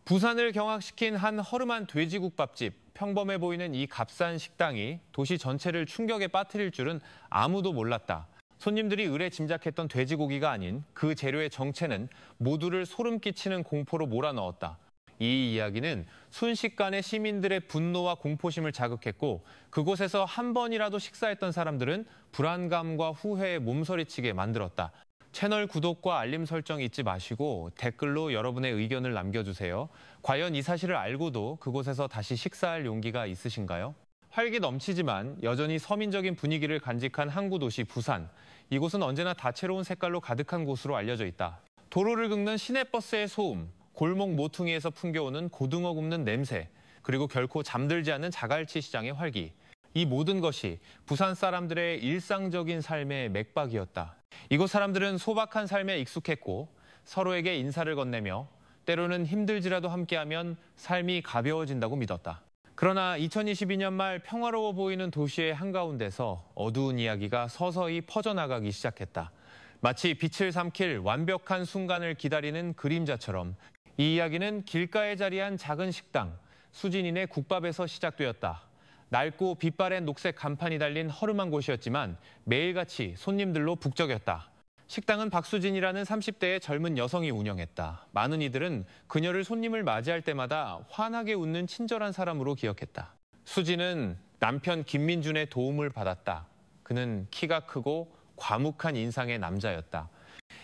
부산을 경악시킨 한 허름한 돼지국밥집. 평범해 보이는 이 값싼 식당이 도시 전체를 충격에 빠뜨릴 줄은 아무도 몰랐다. 손님들이 의뢰 짐작했던 돼지고기가 아닌 그 재료의 정체는 모두를 소름 끼치는 공포로 몰아넣었다. 이 이야기는 순식간에 시민들의 분노와 공포심을 자극했고, 그곳에서 한 번이라도 식사했던 사람들은 불안감과 후회에 몸서리치게 만들었다. 채널 구독과 알림 설정 잊지 마시고 댓글로 여러분의 의견을 남겨주세요. 과연 이 사실을 알고도 그곳에서 다시 식사할 용기가 있으신가요? 활기 넘치지만 여전히 서민적인 분위기를 간직한 항구 도시 부산. 이곳은 언제나 다채로운 색깔로 가득한 곳으로 알려져 있다. 도로를 긁는 시내버스의 소음, 골목 모퉁이에서 풍겨오는 고등어 굽는 냄새, 그리고 결코 잠들지 않는 자갈치 시장의 활기. 이 모든 것이 부산 사람들의 일상적인 삶의 맥박이었다. 이곳 사람들은 소박한 삶에 익숙했고 서로에게 인사를 건네며 때로는 힘들지라도 함께하면 삶이 가벼워진다고 믿었다. 그러나 2022년 말 평화로워 보이는 도시의 한가운데서 어두운 이야기가 서서히 퍼져나가기 시작했다. 마치 빛을 삼킬 완벽한 순간을 기다리는 그림자처럼 이 이야기는 길가에 자리한 작은 식당, 수진이네 국밥에서 시작되었다. 낡고 빛바랜 녹색 간판이 달린 허름한 곳이었지만 매일같이 손님들로 북적였다. 식당은 박수진이라는 30대의 젊은 여성이 운영했다. 많은 이들은 그녀를 손님을 맞이할 때마다 환하게 웃는 친절한 사람으로 기억했다. 수진은 남편 김민준의 도움을 받았다. 그는 키가 크고 과묵한 인상의 남자였다.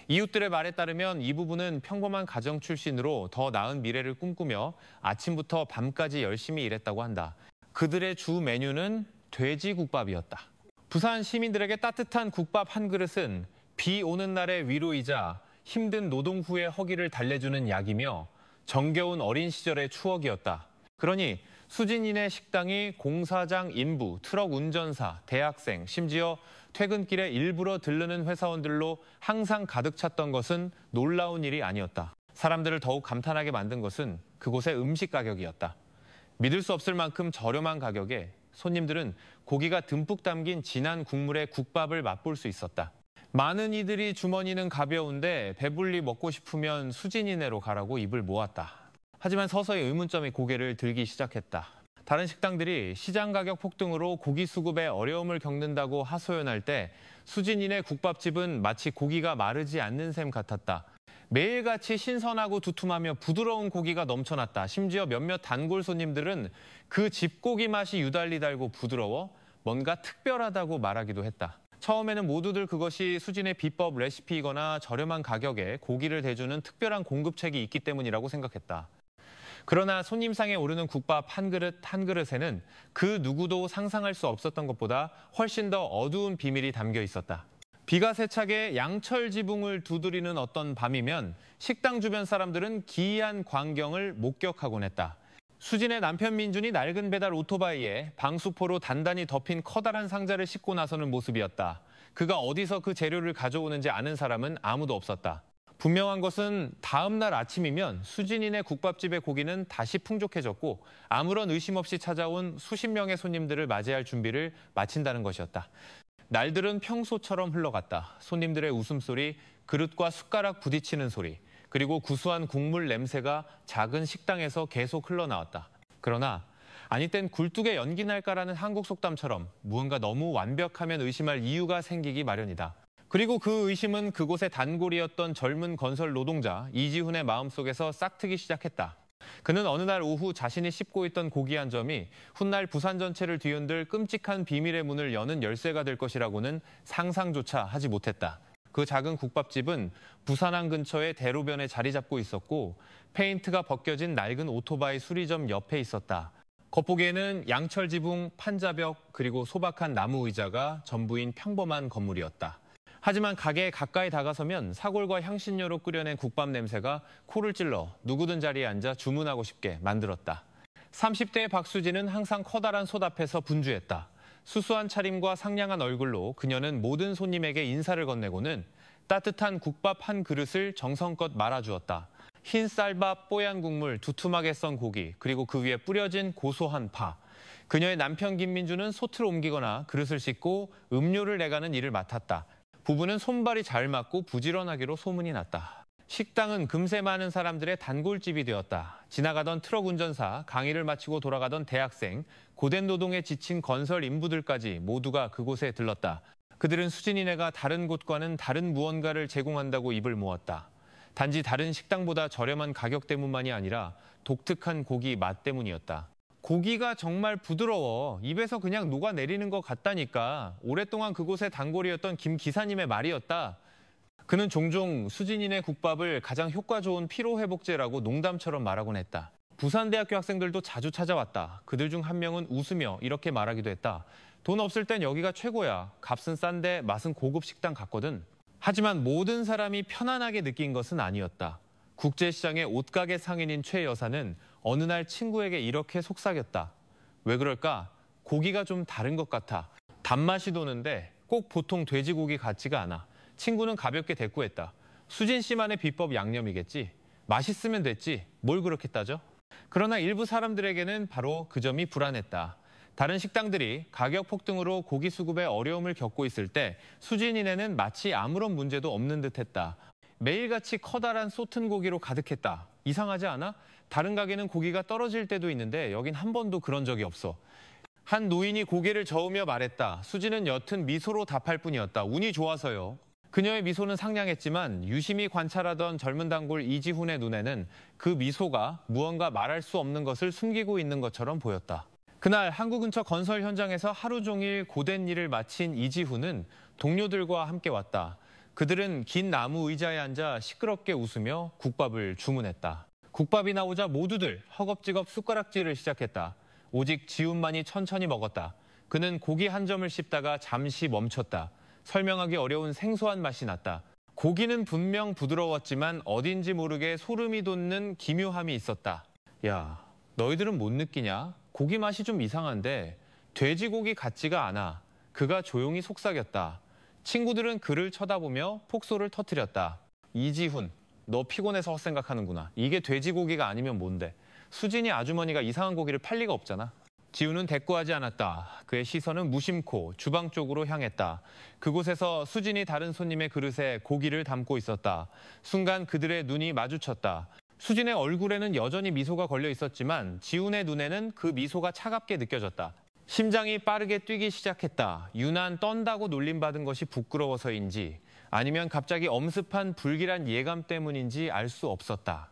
이웃들의 말에 따르면 이 부부는 평범한 가정 출신으로 더 나은 미래를 꿈꾸며 아침부터 밤까지 열심히 일했다고 한다. 그들의 주 메뉴는 돼지국밥이었다. 부산 시민들에게 따뜻한 국밥 한 그릇은 비 오는 날의 위로이자 힘든 노동 후의 허기를 달래주는 약이며 정겨운 어린 시절의 추억이었다. 그러니 수진이네 식당이 공사장 인부, 트럭 운전사, 대학생, 심지어 퇴근길에 일부러 들르는 회사원들로 항상 가득 찼던 것은 놀라운 일이 아니었다. 사람들을 더욱 감탄하게 만든 것은 그곳의 음식 가격이었다. 믿을 수 없을 만큼 저렴한 가격에 손님들은 고기가 듬뿍 담긴 진한 국물의 국밥을 맛볼 수 있었다. 많은 이들이 주머니는 가벼운데 배불리 먹고 싶으면 수진이네로 가라고 입을 모았다. 하지만 서서히 의문점이 고개를 들기 시작했다. 다른 식당들이 시장 가격 폭등으로 고기 수급에 어려움을 겪는다고 하소연할 때 수진이네 국밥집은 마치 고기가 마르지 않는 셈 같았다. 매일같이 신선하고 두툼하며 부드러운 고기가 넘쳐났다. 심지어 몇몇 단골 손님들은 그 집고기 맛이 유달리 달고 부드러워 뭔가 특별하다고 말하기도 했다. 처음에는 모두들 그것이 수진의 비법 레시피이거나 저렴한 가격에 고기를 대주는 특별한 공급책이 있기 때문이라고 생각했다. 그러나 손님상에 오르는 국밥 한 그릇 한 그릇에는 그 누구도 상상할 수 없었던 것보다 훨씬 더 어두운 비밀이 담겨 있었다. 비가 세차게 양철 지붕을 두드리는 어떤 밤이면 식당 주변 사람들은 기이한 광경을 목격하곤 했다. 수진의 남편 민준이 낡은 배달 오토바이에 방수포로 단단히 덮인 커다란 상자를 싣고 나서는 모습이었다. 그가 어디서 그 재료를 가져오는지 아는 사람은 아무도 없었다. 분명한 것은 다음 날 아침이면 수진이네 국밥집의 고기는 다시 풍족해졌고 아무런 의심 없이 찾아온 수십 명의 손님들을 맞이할 준비를 마친다는 것이었다. 날들은 평소처럼 흘러갔다. 손님들의 웃음소리, 그릇과 숟가락 부딪히는 소리, 그리고 구수한 국물 냄새가 작은 식당에서 계속 흘러나왔다. 그러나 아니 땐 굴뚝에 연기 날까라는 한국 속담처럼 무언가 너무 완벽하면 의심할 이유가 생기기 마련이다. 그리고 그 의심은 그곳의 단골이었던 젊은 건설 노동자 이지훈의 마음속에서 싹트기 시작했다. 그는 어느 날 오후 자신이 씹고 있던 고기 한 점이 훗날 부산 전체를 뒤흔들 끔찍한 비밀의 문을 여는 열쇠가 될 것이라고는 상상조차 하지 못했다. 그 작은 국밥집은 부산항 근처의 대로변에 자리 잡고 있었고 페인트가 벗겨진 낡은 오토바이 수리점 옆에 있었다. 겉보기에는 양철 지붕, 판자벽, 그리고 소박한 나무 의자가 전부인 평범한 건물이었다. 하지만 가게에 가까이 다가서면 사골과 향신료로 끓여낸 국밥 냄새가 코를 찔러 누구든 자리에 앉아 주문하고 싶게 만들었다. 30대의 박수진은 항상 커다란 솥 앞에서 분주했다. 수수한 차림과 상냥한 얼굴로 그녀는 모든 손님에게 인사를 건네고는 따뜻한 국밥 한 그릇을 정성껏 말아주었다. 흰 쌀밥, 뽀얀 국물, 두툼하게 썬 고기, 그리고 그 위에 뿌려진 고소한 파. 그녀의 남편 김민주는 솥을 옮기거나 그릇을 씻고 음료를 내가는 일을 맡았다. 부부는 손발이 잘 맞고 부지런하기로 소문이 났다. 식당은 금세 많은 사람들의 단골집이 되었다. 지나가던 트럭 운전사, 강의를 마치고 돌아가던 대학생, 고된 노동에 지친 건설 인부들까지 모두가 그곳에 들렀다. 그들은 수진이네가 다른 곳과는 다른 무언가를 제공한다고 입을 모았다. 단지 다른 식당보다 저렴한 가격 때문만이 아니라 독특한 고기 맛 때문이었다. 고기가 정말 부드러워. 입에서 그냥 녹아내리는 것 같다니까. 오랫동안 그곳의 단골이었던 김 기사님의 말이었다. 그는 종종 수진이네 국밥을 가장 효과 좋은 피로회복제라고 농담처럼 말하곤 했다. 부산대학교 학생들도 자주 찾아왔다. 그들 중 한 명은 웃으며 이렇게 말하기도 했다. 돈 없을 땐 여기가 최고야. 값은 싼데 맛은 고급 식당 같거든. 하지만 모든 사람이 편안하게 느낀 것은 아니었다. 국제시장의 옷가게 상인인 최 여사는 어느 날 친구에게 이렇게 속삭였다. 왜 그럴까? 고기가 좀 다른 것 같아. 단맛이 도는데 꼭 보통 돼지고기 같지가 않아. 친구는 가볍게 대꾸했다. 수진 씨만의 비법 양념이겠지. 맛있으면 됐지. 뭘 그렇게 따져? 그러나 일부 사람들에게는 바로 그 점이 불안했다. 다른 식당들이 가격 폭등으로 고기 수급에 어려움을 겪고 있을 때 수진이네는 마치 아무런 문제도 없는 듯했다. 매일같이 커다란 쏟은 고기로 가득했다. 이상하지 않아? 다른 가게는 고기가 떨어질 때도 있는데 여긴 한 번도 그런 적이 없어. 한 노인이 고개를 저으며 말했다. 수진은 옅은 미소로 답할 뿐이었다. 운이 좋아서요. 그녀의 미소는 상냥했지만 유심히 관찰하던 젊은 단골 이지훈의 눈에는 그 미소가 무언가 말할 수 없는 것을 숨기고 있는 것처럼 보였다. 그날 항구 근처 건설 현장에서 하루 종일 고된 일을 마친 이지훈은 동료들과 함께 왔다. 그들은 긴 나무 의자에 앉아 시끄럽게 웃으며 국밥을 주문했다. 국밥이 나오자 모두들 허겁지겁 숟가락질을 시작했다. 오직 지훈만이 천천히 먹었다. 그는 고기 한 점을 씹다가 잠시 멈췄다. 설명하기 어려운 생소한 맛이 났다. 고기는 분명 부드러웠지만 어딘지 모르게 소름이 돋는 기묘함이 있었다. 야, 너희들은 못 느끼냐? 고기 맛이 좀 이상한데 돼지고기 같지가 않아. 그가 조용히 속삭였다. 친구들은 그를 쳐다보며 폭소를 터뜨렸다. 이지훈, 너 피곤해서 헛생각하는구나. 이게 돼지고기가 아니면 뭔데? 수진이 아주머니가 이상한 고기를 팔 리가 없잖아. 지훈은 대꾸하지 않았다. 그의 시선은 무심코 주방 쪽으로 향했다. 그곳에서 수진이 다른 손님의 그릇에 고기를 담고 있었다. 순간 그들의 눈이 마주쳤다. 수진의 얼굴에는 여전히 미소가 걸려 있었지만 지훈의 눈에는 그 미소가 차갑게 느껴졌다. 심장이 빠르게 뛰기 시작했다. 유난 떤다고 놀림받은 것이 부끄러워서인지 아니면 갑자기 엄습한 불길한 예감 때문인지 알 수 없었다.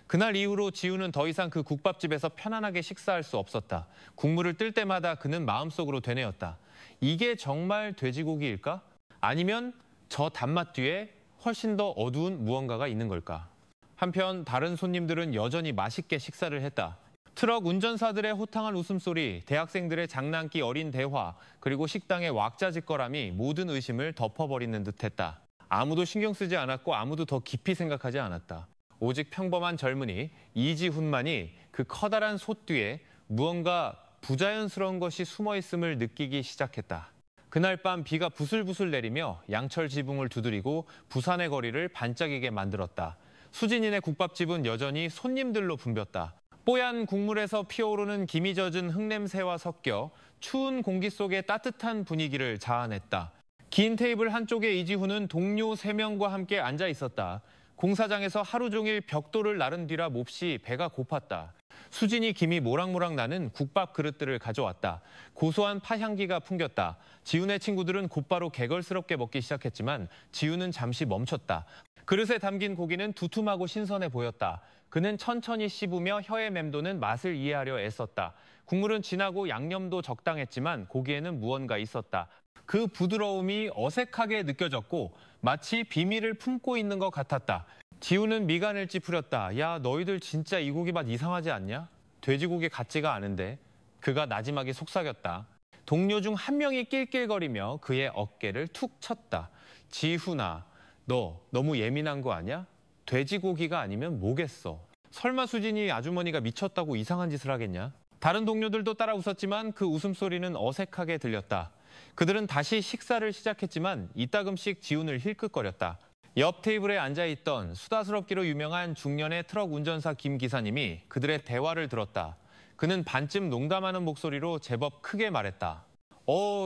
그날 이후로 지훈은 더 이상 그 국밥집에서 편안하게 식사할 수 없었다. 국물을 뜰 때마다 그는 마음속으로 되뇌었다. 이게 정말 돼지고기일까? 아니면 저 단맛 뒤에 훨씬 더 어두운 무언가가 있는 걸까? 한편 다른 손님들은 여전히 맛있게 식사를 했다. 트럭 운전사들의 호탕한 웃음소리, 대학생들의 장난기 어린 대화, 그리고 식당의 왁자지껄함이 모든 의심을 덮어버리는 듯했다. 아무도 신경 쓰지 않았고 아무도 더 깊이 생각하지 않았다. 오직 평범한 젊은이 이지훈만이 그 커다란 솥 뒤에 무언가 부자연스러운 것이 숨어있음을 느끼기 시작했다. 그날 밤 비가 부슬부슬 내리며 양철 지붕을 두드리고 부산의 거리를 반짝이게 만들었다. 수진이네 국밥집은 여전히 손님들로 붐볐다. 뽀얀 국물에서 피어오르는 김이 젖은 흙냄새와 섞여 추운 공기 속에 따뜻한 분위기를 자아냈다. 긴 테이블 한쪽에 이지훈은 동료 3명과 함께 앉아 있었다. 공사장에서 하루 종일 벽돌을 나른 뒤라 몹시 배가 고팠다. 수진이 김이 모락모락 나는 국밥 그릇들을 가져왔다. 고소한 파향기가 풍겼다. 지훈의 친구들은 곧바로 개걸스럽게 먹기 시작했지만 지훈은 잠시 멈췄다. 그릇에 담긴 고기는 두툼하고 신선해 보였다. 그는 천천히 씹으며 혀에 맴도는 맛을 이해하려 애썼다. 국물은 진하고 양념도 적당했지만 고기에는 무언가 있었다. 그 부드러움이 어색하게 느껴졌고 마치 비밀을 품고 있는 것 같았다. 지훈은 미간을 찌푸렸다. 야, 너희들 진짜 이 고기 맛 이상하지 않냐? 돼지고기 같지가 않은데. 그가 나지막이 속삭였다. 동료 중 한 명이 낄낄거리며 그의 어깨를 툭 쳤다. 지훈아, 너 너무 예민한 거 아니야? 돼지고기가 아니면 뭐겠어? 설마 수진이 아주머니가 미쳤다고 이상한 짓을 하겠냐? 다른 동료들도 따라 웃었지만 그 웃음소리는 어색하게 들렸다. 그들은 다시 식사를 시작했지만 이따금씩 지훈을 힐끗거렸다. 옆 테이블에 앉아있던 수다스럽기로 유명한 중년의 트럭 운전사 김 기사님이 그들의 대화를 들었다. 그는 반쯤 농담하는 목소리로 제법 크게 말했다.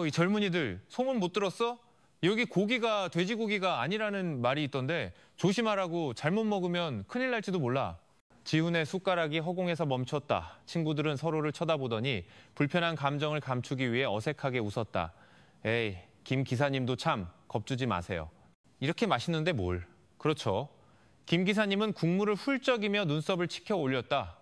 이 젊은이들 소문 못 들었어? 여기 고기가 돼지고기가 아니라는 말이 있던데 조심하라고 잘못 먹으면 큰일 날지도 몰라. 지훈의 숟가락이 허공에서 멈췄다. 친구들은 서로를 쳐다보더니 불편한 감정을 감추기 위해 어색하게 웃었다. 에이, 김 기사님도 참 겁주지 마세요. 이렇게 맛있는데 뭘. 그렇죠. 김 기사님은 국물을 훌쩍이며 눈썹을 치켜 올렸다.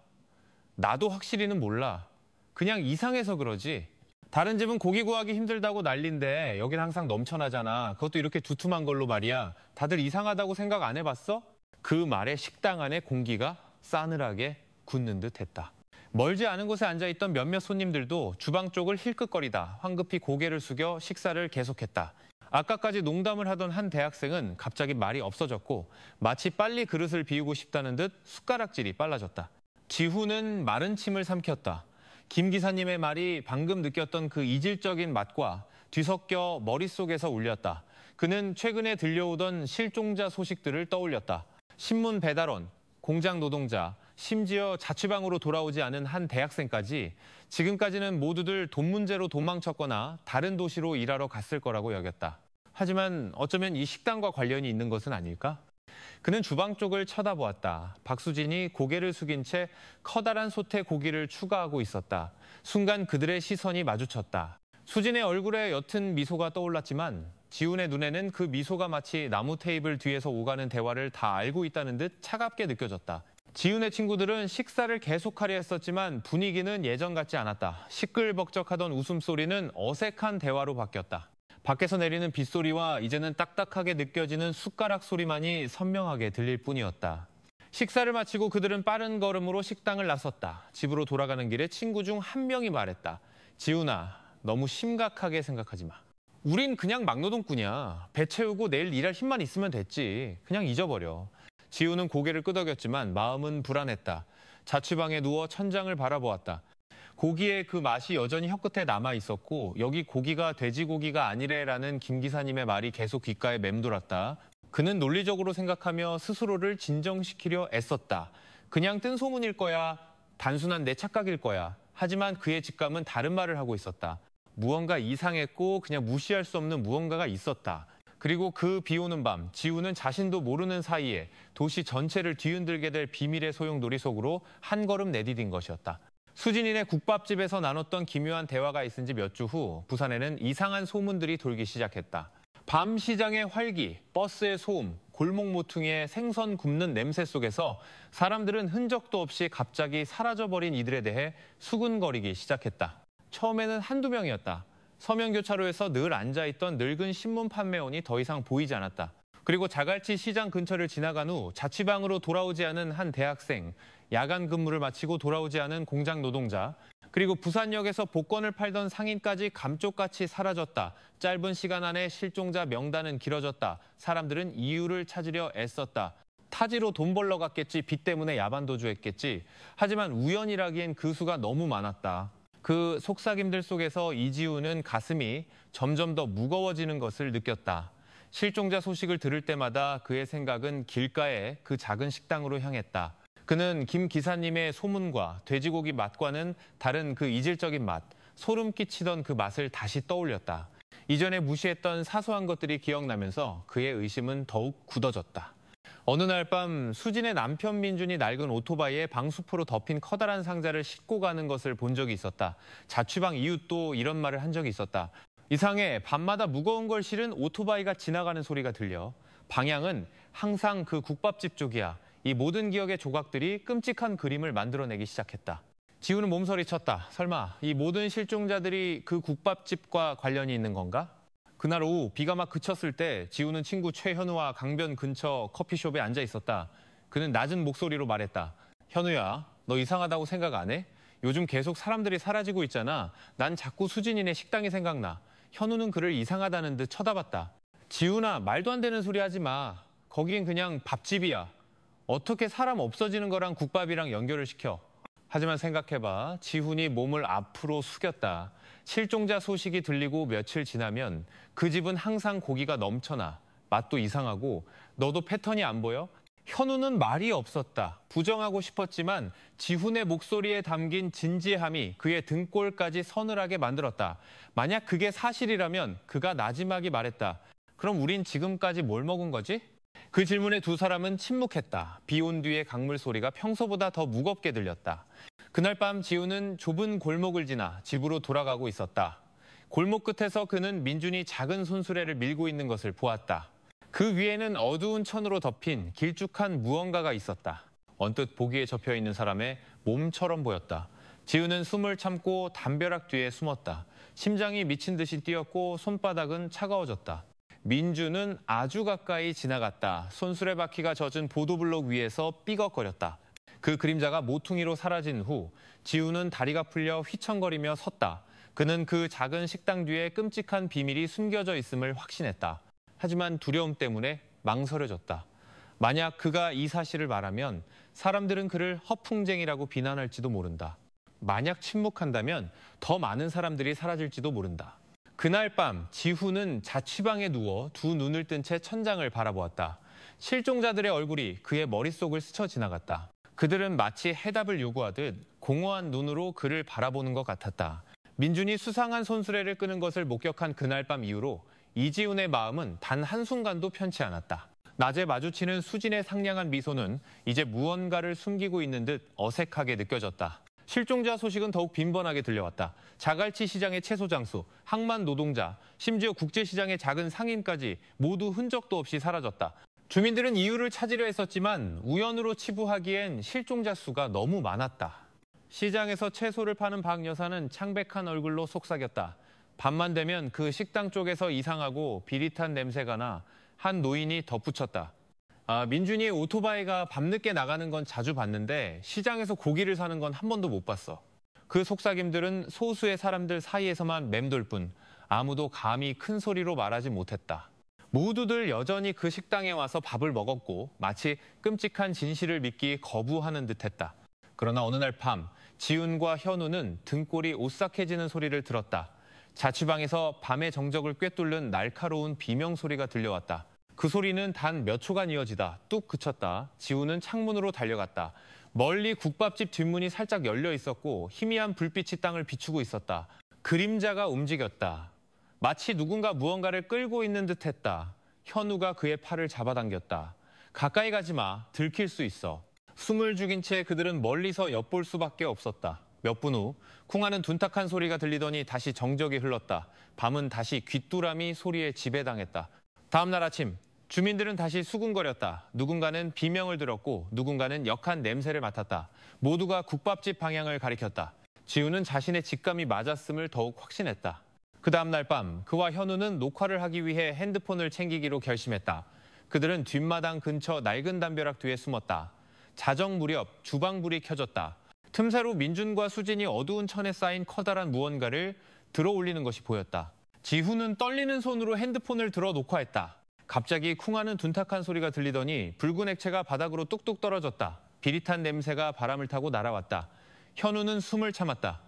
나도 확실히는 몰라. 그냥 이상해서 그러지. 다른 집은 고기 구하기 힘들다고 난린데 여긴 항상 넘쳐나잖아. 그것도 이렇게 두툼한 걸로 말이야. 다들 이상하다고 생각 안 해봤어? 그 말에 식당 안에 공기가 싸늘하게 굳는 듯했다. 멀지 않은 곳에 앉아있던 몇몇 손님들도 주방 쪽을 힐끗거리다 황급히 고개를 숙여 식사를 계속했다. 아까까지 농담을 하던 한 대학생은 갑자기 말이 없어졌고 마치 빨리 그릇을 비우고 싶다는 듯 숟가락질이 빨라졌다. 지훈은 마른 침을 삼켰다. 김 기사님의 말이 방금 느꼈던 그 이질적인 맛과 뒤섞여 머릿속에서 울렸다. 그는 최근에 들려오던 실종자 소식들을 떠올렸다. 신문 배달원, 공장 노동자, 심지어 자취방으로 돌아오지 않은 한 대학생까지 지금까지는 모두들 돈 문제로 도망쳤거나 다른 도시로 일하러 갔을 거라고 여겼다. 하지만 어쩌면 이 식당과 관련이 있는 것은 아닐까? 그는 주방 쪽을 쳐다보았다. 박수진이 고개를 숙인 채 커다란 솥에 고기를 추가하고 있었다. 순간 그들의 시선이 마주쳤다. 수진의 얼굴에 옅은 미소가 떠올랐지만 지훈의 눈에는 그 미소가 마치 나무 테이블 뒤에서 오가는 대화를 다 알고 있다는 듯 차갑게 느껴졌다. 지훈의 친구들은 식사를 계속하려 했었지만 분위기는 예전 같지 않았다. 시끌벅적하던 웃음소리는 어색한 대화로 바뀌었다. 밖에서 내리는 빗소리와 이제는 딱딱하게 느껴지는 숟가락 소리만이 선명하게 들릴 뿐이었다. 식사를 마치고 그들은 빠른 걸음으로 식당을 나섰다. 집으로 돌아가는 길에 친구 중 한 명이 말했다. 지훈아, 너무 심각하게 생각하지 마. 우린 그냥 막노동꾼이야. 배 채우고 내일 일할 힘만 있으면 됐지. 그냥 잊어버려. 지훈은 고개를 끄덕였지만 마음은 불안했다. 자취방에 누워 천장을 바라보았다. 고기의 그 맛이 여전히 혀끝에 남아 있었고 여기 고기가 돼지고기가 아니래라는 김 기사님의 말이 계속 귓가에 맴돌았다. 그는 논리적으로 생각하며 스스로를 진정시키려 애썼다. 그냥 뜬 소문일 거야. 단순한 내 착각일 거야. 하지만 그의 직감은 다른 말을 하고 있었다. 무언가 이상했고 그냥 무시할 수 없는 무언가가 있었다. 그리고 그 비 오는 밤, 지훈은 자신도 모르는 사이에 도시 전체를 뒤흔들게 될 비밀의 소용돌이 속으로 한 걸음 내디딘 것이었다. 수진이네 국밥집에서 나눴던 기묘한 대화가 있은 지 몇 주 후 부산에는 이상한 소문들이 돌기 시작했다. 밤 시장의 활기, 버스의 소음, 골목 모퉁이의 생선 굽는 냄새 속에서 사람들은 흔적도 없이 갑자기 사라져버린 이들에 대해 수군거리기 시작했다. 처음에는 한두 명이었다. 서면교차로에서 늘 앉아있던 늙은 신문 판매원이 더 이상 보이지 않았다. 그리고 자갈치 시장 근처를 지나간 후 자취방으로 돌아오지 않은 한 대학생, 야간 근무를 마치고 돌아오지 않은 공장 노동자, 그리고 부산역에서 복권을 팔던 상인까지 감쪽같이 사라졌다. 짧은 시간 안에 실종자 명단은 길어졌다. 사람들은 이유를 찾으려 애썼다. 타지로 돈 벌러 갔겠지, 빚 때문에 야반도주했겠지. 하지만 우연이라기엔 그 수가 너무 많았다. 그 속삭임들 속에서 이지훈은 가슴이 점점 더 무거워지는 것을 느꼈다. 실종자 소식을 들을 때마다 그의 생각은 길가의 그 작은 식당으로 향했다. 그는 김 기사님의 소문과 돼지고기 맛과는 다른 그 이질적인 맛, 소름 끼치던 그 맛을 다시 떠올렸다. 이전에 무시했던 사소한 것들이 기억나면서 그의 의심은 더욱 굳어졌다. 어느 날 밤 수진의 남편 민준이 낡은 오토바이에 방수포로 덮인 커다란 상자를 싣고 가는 것을 본 적이 있었다. 자취방 이웃도 이런 말을 한 적이 있었다. 이상해, 밤마다 무거운 걸 실은 오토바이가 지나가는 소리가 들려. 방향은 항상 그 국밥집 쪽이야. 이 모든 기억의 조각들이 끔찍한 그림을 만들어내기 시작했다. 지훈은 몸서리쳤다. 설마 이 모든 실종자들이 그 국밥집과 관련이 있는 건가? 그날 오후 비가 막 그쳤을 때 지훈은 친구 최현우와 강변 근처 커피숍에 앉아 있었다. 그는 낮은 목소리로 말했다. 현우야, 너 이상하다고 생각 안 해? 요즘 계속 사람들이 사라지고 있잖아. 난 자꾸 수진이네 식당이 생각나. 현우는 그를 이상하다는 듯 쳐다봤다. 지훈아, 말도 안 되는 소리 하지 마. 거긴 그냥 밥집이야. 어떻게 사람 없어지는 거랑 국밥이랑 연결을 시켜. 하지만 생각해봐. 지훈이 몸을 앞으로 숙였다. 실종자 소식이 들리고 며칠 지나면 그 집은 항상 고기가 넘쳐나. 맛도 이상하고 너도 패턴이 안 보여? 현우는 말이 없었다. 부정하고 싶었지만 지훈의 목소리에 담긴 진지함이 그의 등골까지 서늘하게 만들었다. 만약 그게 사실이라면 그가 나지막이 말했다. 그럼 우린 지금까지 뭘 먹은 거지? 그 질문에 두 사람은 침묵했다. 비 온 뒤의 강물 소리가 평소보다 더 무겁게 들렸다. 그날 밤 지우는 좁은 골목을 지나 집으로 돌아가고 있었다. 골목 끝에서 그는 민준이 작은 손수레를 밀고 있는 것을 보았다. 그 위에는 어두운 천으로 덮인 길쭉한 무언가가 있었다. 언뜻 보기에 접혀 있는 사람의 몸처럼 보였다. 지우는 숨을 참고 담벼락 뒤에 숨었다. 심장이 미친 듯이 뛰었고 손바닥은 차가워졌다. 민준은 아주 가까이 지나갔다. 손수레 바퀴가 젖은 보도블록 위에서 삐걱거렸다. 그 그림자가 모퉁이로 사라진 후 지우는 다리가 풀려 휘청거리며 섰다. 그는 그 작은 식당 뒤에 끔찍한 비밀이 숨겨져 있음을 확신했다. 하지만 두려움 때문에 망설여졌다. 만약 그가 이 사실을 말하면 사람들은 그를 허풍쟁이라고 비난할지도 모른다. 만약 침묵한다면 더 많은 사람들이 사라질지도 모른다. 그날 밤 지후는 자취방에 누워 두 눈을 뜬 채 천장을 바라보았다. 실종자들의 얼굴이 그의 머릿속을 스쳐 지나갔다. 그들은 마치 해답을 요구하듯 공허한 눈으로 그를 바라보는 것 같았다. 민준이 수상한 손수레를 끄는 것을 목격한 그날 밤 이후로 이지훈의 마음은 단 한순간도 편치 않았다. 낮에 마주치는 수진의 상냥한 미소는 이제 무언가를 숨기고 있는 듯 어색하게 느껴졌다. 실종자 소식은 더욱 빈번하게 들려왔다. 자갈치 시장의 채소 장수, 항만 노동자, 심지어 국제시장의 작은 상인까지 모두 흔적도 없이 사라졌다. 주민들은 이유를 찾으려 했었지만 우연으로 치부하기엔 실종자 수가 너무 많았다. 시장에서 채소를 파는 박 여사는 창백한 얼굴로 속삭였다. 밤만 되면 그 식당 쪽에서 이상하고 비릿한 냄새가 나 한 노인이 덧붙였다. 민준이 오토바이가 밤늦게 나가는 건 자주 봤는데 시장에서 고기를 사는 건 한 번도 못 봤어. 그 속삭임들은 소수의 사람들 사이에서만 맴돌 뿐 아무도 감히 큰 소리로 말하지 못했다. 모두들 여전히 그 식당에 와서 밥을 먹었고 마치 끔찍한 진실을 믿기 거부하는 듯했다. 그러나 어느 날 밤 지훈과 현우는 등골이 오싹해지는 소리를 들었다. 자취방에서 밤의 정적을 꿰뚫는 날카로운 비명 소리가 들려왔다. 그 소리는 단 몇 초간 이어지다 뚝 그쳤다. 지훈은 창문으로 달려갔다. 멀리 국밥집 뒷문이 살짝 열려 있었고 희미한 불빛이 땅을 비추고 있었다. 그림자가 움직였다. 마치 누군가 무언가를 끌고 있는 듯했다. 현우가 그의 팔을 잡아당겼다. 가까이 가지 마. 들킬 수 있어. 숨을 죽인 채 그들은 멀리서 엿볼 수밖에 없었다. 몇 분 후 쿵하는 둔탁한 소리가 들리더니 다시 정적이 흘렀다. 밤은 다시 귀뚜라미 소리에 지배당했다. 다음 날 아침 주민들은 다시 수군거렸다. 누군가는 비명을 들었고 누군가는 역한 냄새를 맡았다. 모두가 국밥집 방향을 가리켰다. 지우는 자신의 직감이 맞았음을 더욱 확신했다. 그 다음 날 밤 그와 현우는 녹화를 하기 위해 핸드폰을 챙기기로 결심했다. 그들은 뒷마당 근처 낡은 담벼락 뒤에 숨었다. 자정 무렵 주방불이 켜졌다. 틈새로 민준과 수진이 어두운 천에 쌓인 커다란 무언가를 들어 올리는 것이 보였다. 지훈은 떨리는 손으로 핸드폰을 들어 녹화했다. 갑자기 쿵하는 둔탁한 소리가 들리더니 붉은 액체가 바닥으로 뚝뚝 떨어졌다. 비릿한 냄새가 바람을 타고 날아왔다. 현우는 숨을 참았다.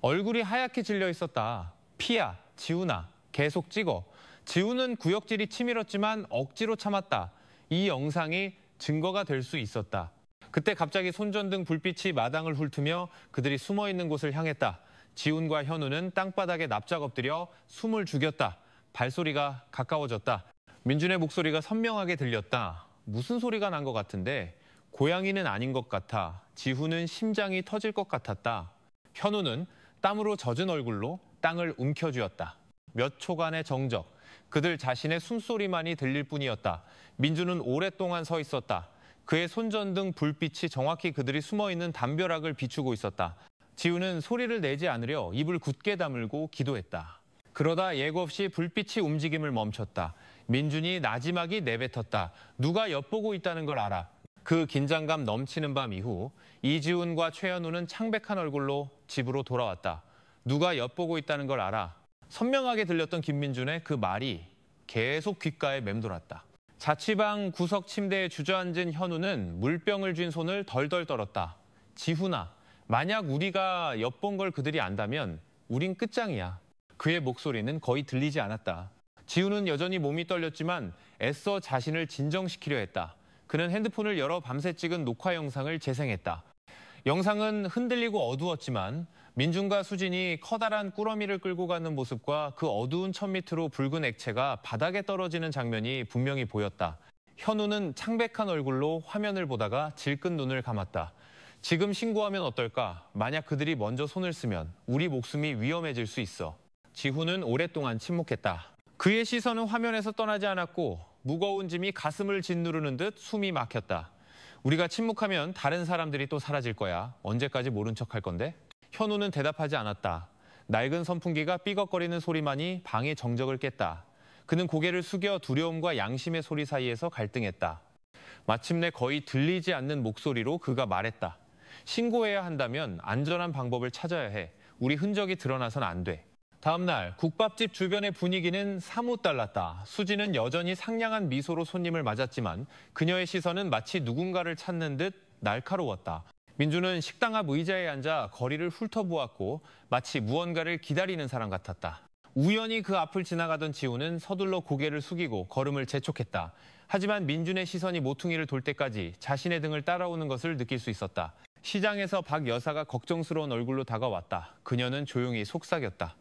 얼굴이 하얗게 질려 있었다. 피야, 지훈아, 계속 찍어. 지훈은 구역질이 치밀었지만 억지로 참았다. 이 영상이 증거가 될 수 있었다. 그때 갑자기 손전등 불빛이 마당을 훑으며 그들이 숨어있는 곳을 향했다. 지훈과 현우는 땅바닥에 납작 엎드려 숨을 죽였다. 발소리가 가까워졌다. 민준의 목소리가 선명하게 들렸다. 무슨 소리가 난 것 같은데 고양이는 아닌 것 같아. 지훈은 심장이 터질 것 같았다. 현우는 땀으로 젖은 얼굴로 땅을 움켜쥐었다. 몇 초간의 정적. 그들 자신의 숨소리만이 들릴 뿐이었다. 민준은 오랫동안 서 있었다. 그의 손전등 불빛이 정확히 그들이 숨어있는 담벼락을 비추고 있었다. 지훈은 소리를 내지 않으려 입을 굳게 다물고 기도했다. 그러다 예고 없이 불빛이 움직임을 멈췄다. 민준이 나지막이 내뱉었다. 누가 엿보고 있다는 걸 알아. 그 긴장감 넘치는 밤 이후 이지훈과 최현우는 창백한 얼굴로 집으로 돌아왔다. 누가 엿보고 있다는 걸 알아. 선명하게 들렸던 김민준의 그 말이 계속 귓가에 맴돌았다. 자취방 구석 침대에 주저앉은 현우는 물병을 쥔 손을 덜덜 떨었다. 지훈아, 만약 우리가 엿본 걸 그들이 안다면 우린 끝장이야. 그의 목소리는 거의 들리지 않았다. 지훈은 여전히 몸이 떨렸지만 애써 자신을 진정시키려 했다. 그는 핸드폰을 열어 밤새 찍은 녹화 영상을 재생했다. 영상은 흔들리고 어두웠지만 민준과 수진이 커다란 꾸러미를 끌고 가는 모습과 그 어두운 천 밑으로 붉은 액체가 바닥에 떨어지는 장면이 분명히 보였다. 현우는 창백한 얼굴로 화면을 보다가 질끈 눈을 감았다. 지금 신고하면 어떨까? 만약 그들이 먼저 손을 쓰면 우리 목숨이 위험해질 수 있어. 지훈은 오랫동안 침묵했다. 그의 시선은 화면에서 떠나지 않았고 무거운 짐이 가슴을 짓누르는 듯 숨이 막혔다. 우리가 침묵하면 다른 사람들이 또 사라질 거야. 언제까지 모른 척할 건데? 현우는 대답하지 않았다. 낡은 선풍기가 삐걱거리는 소리만이 방의 정적을 깼다. 그는 고개를 숙여 두려움과 양심의 소리 사이에서 갈등했다. 마침내 거의 들리지 않는 목소리로 그가 말했다. 신고해야 한다면 안전한 방법을 찾아야 해. 우리 흔적이 드러나선 안 돼. 다음 날 국밥집 주변의 분위기는 사뭇 달랐다. 수지는 여전히 상냥한 미소로 손님을 맞았지만 그녀의 시선은 마치 누군가를 찾는 듯 날카로웠다. 민주는 식당 앞 의자에 앉아 거리를 훑어보았고 마치 무언가를 기다리는 사람 같았다. 우연히 그 앞을 지나가던 지훈은 서둘러 고개를 숙이고 걸음을 재촉했다. 하지만 민준의 시선이 모퉁이를 돌 때까지 자신의 등을 따라오는 것을 느낄 수 있었다. 시장에서 박 여사가 걱정스러운 얼굴로 다가왔다. 그녀는 조용히 속삭였다.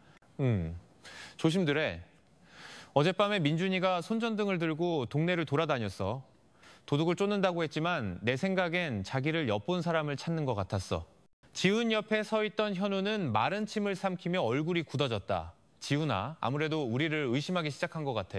조심들 해. 어젯밤에 민준이가 손전등을 들고 동네를 돌아다녔어. 도둑을 쫓는다고 했지만 내 생각엔 자기를 엿본 사람을 찾는 것 같았어. 지훈 옆에 서 있던 현우는 마른 침을 삼키며 얼굴이 굳어졌다. 지훈아, 아무래도 우리를 의심하기 시작한 것 같아.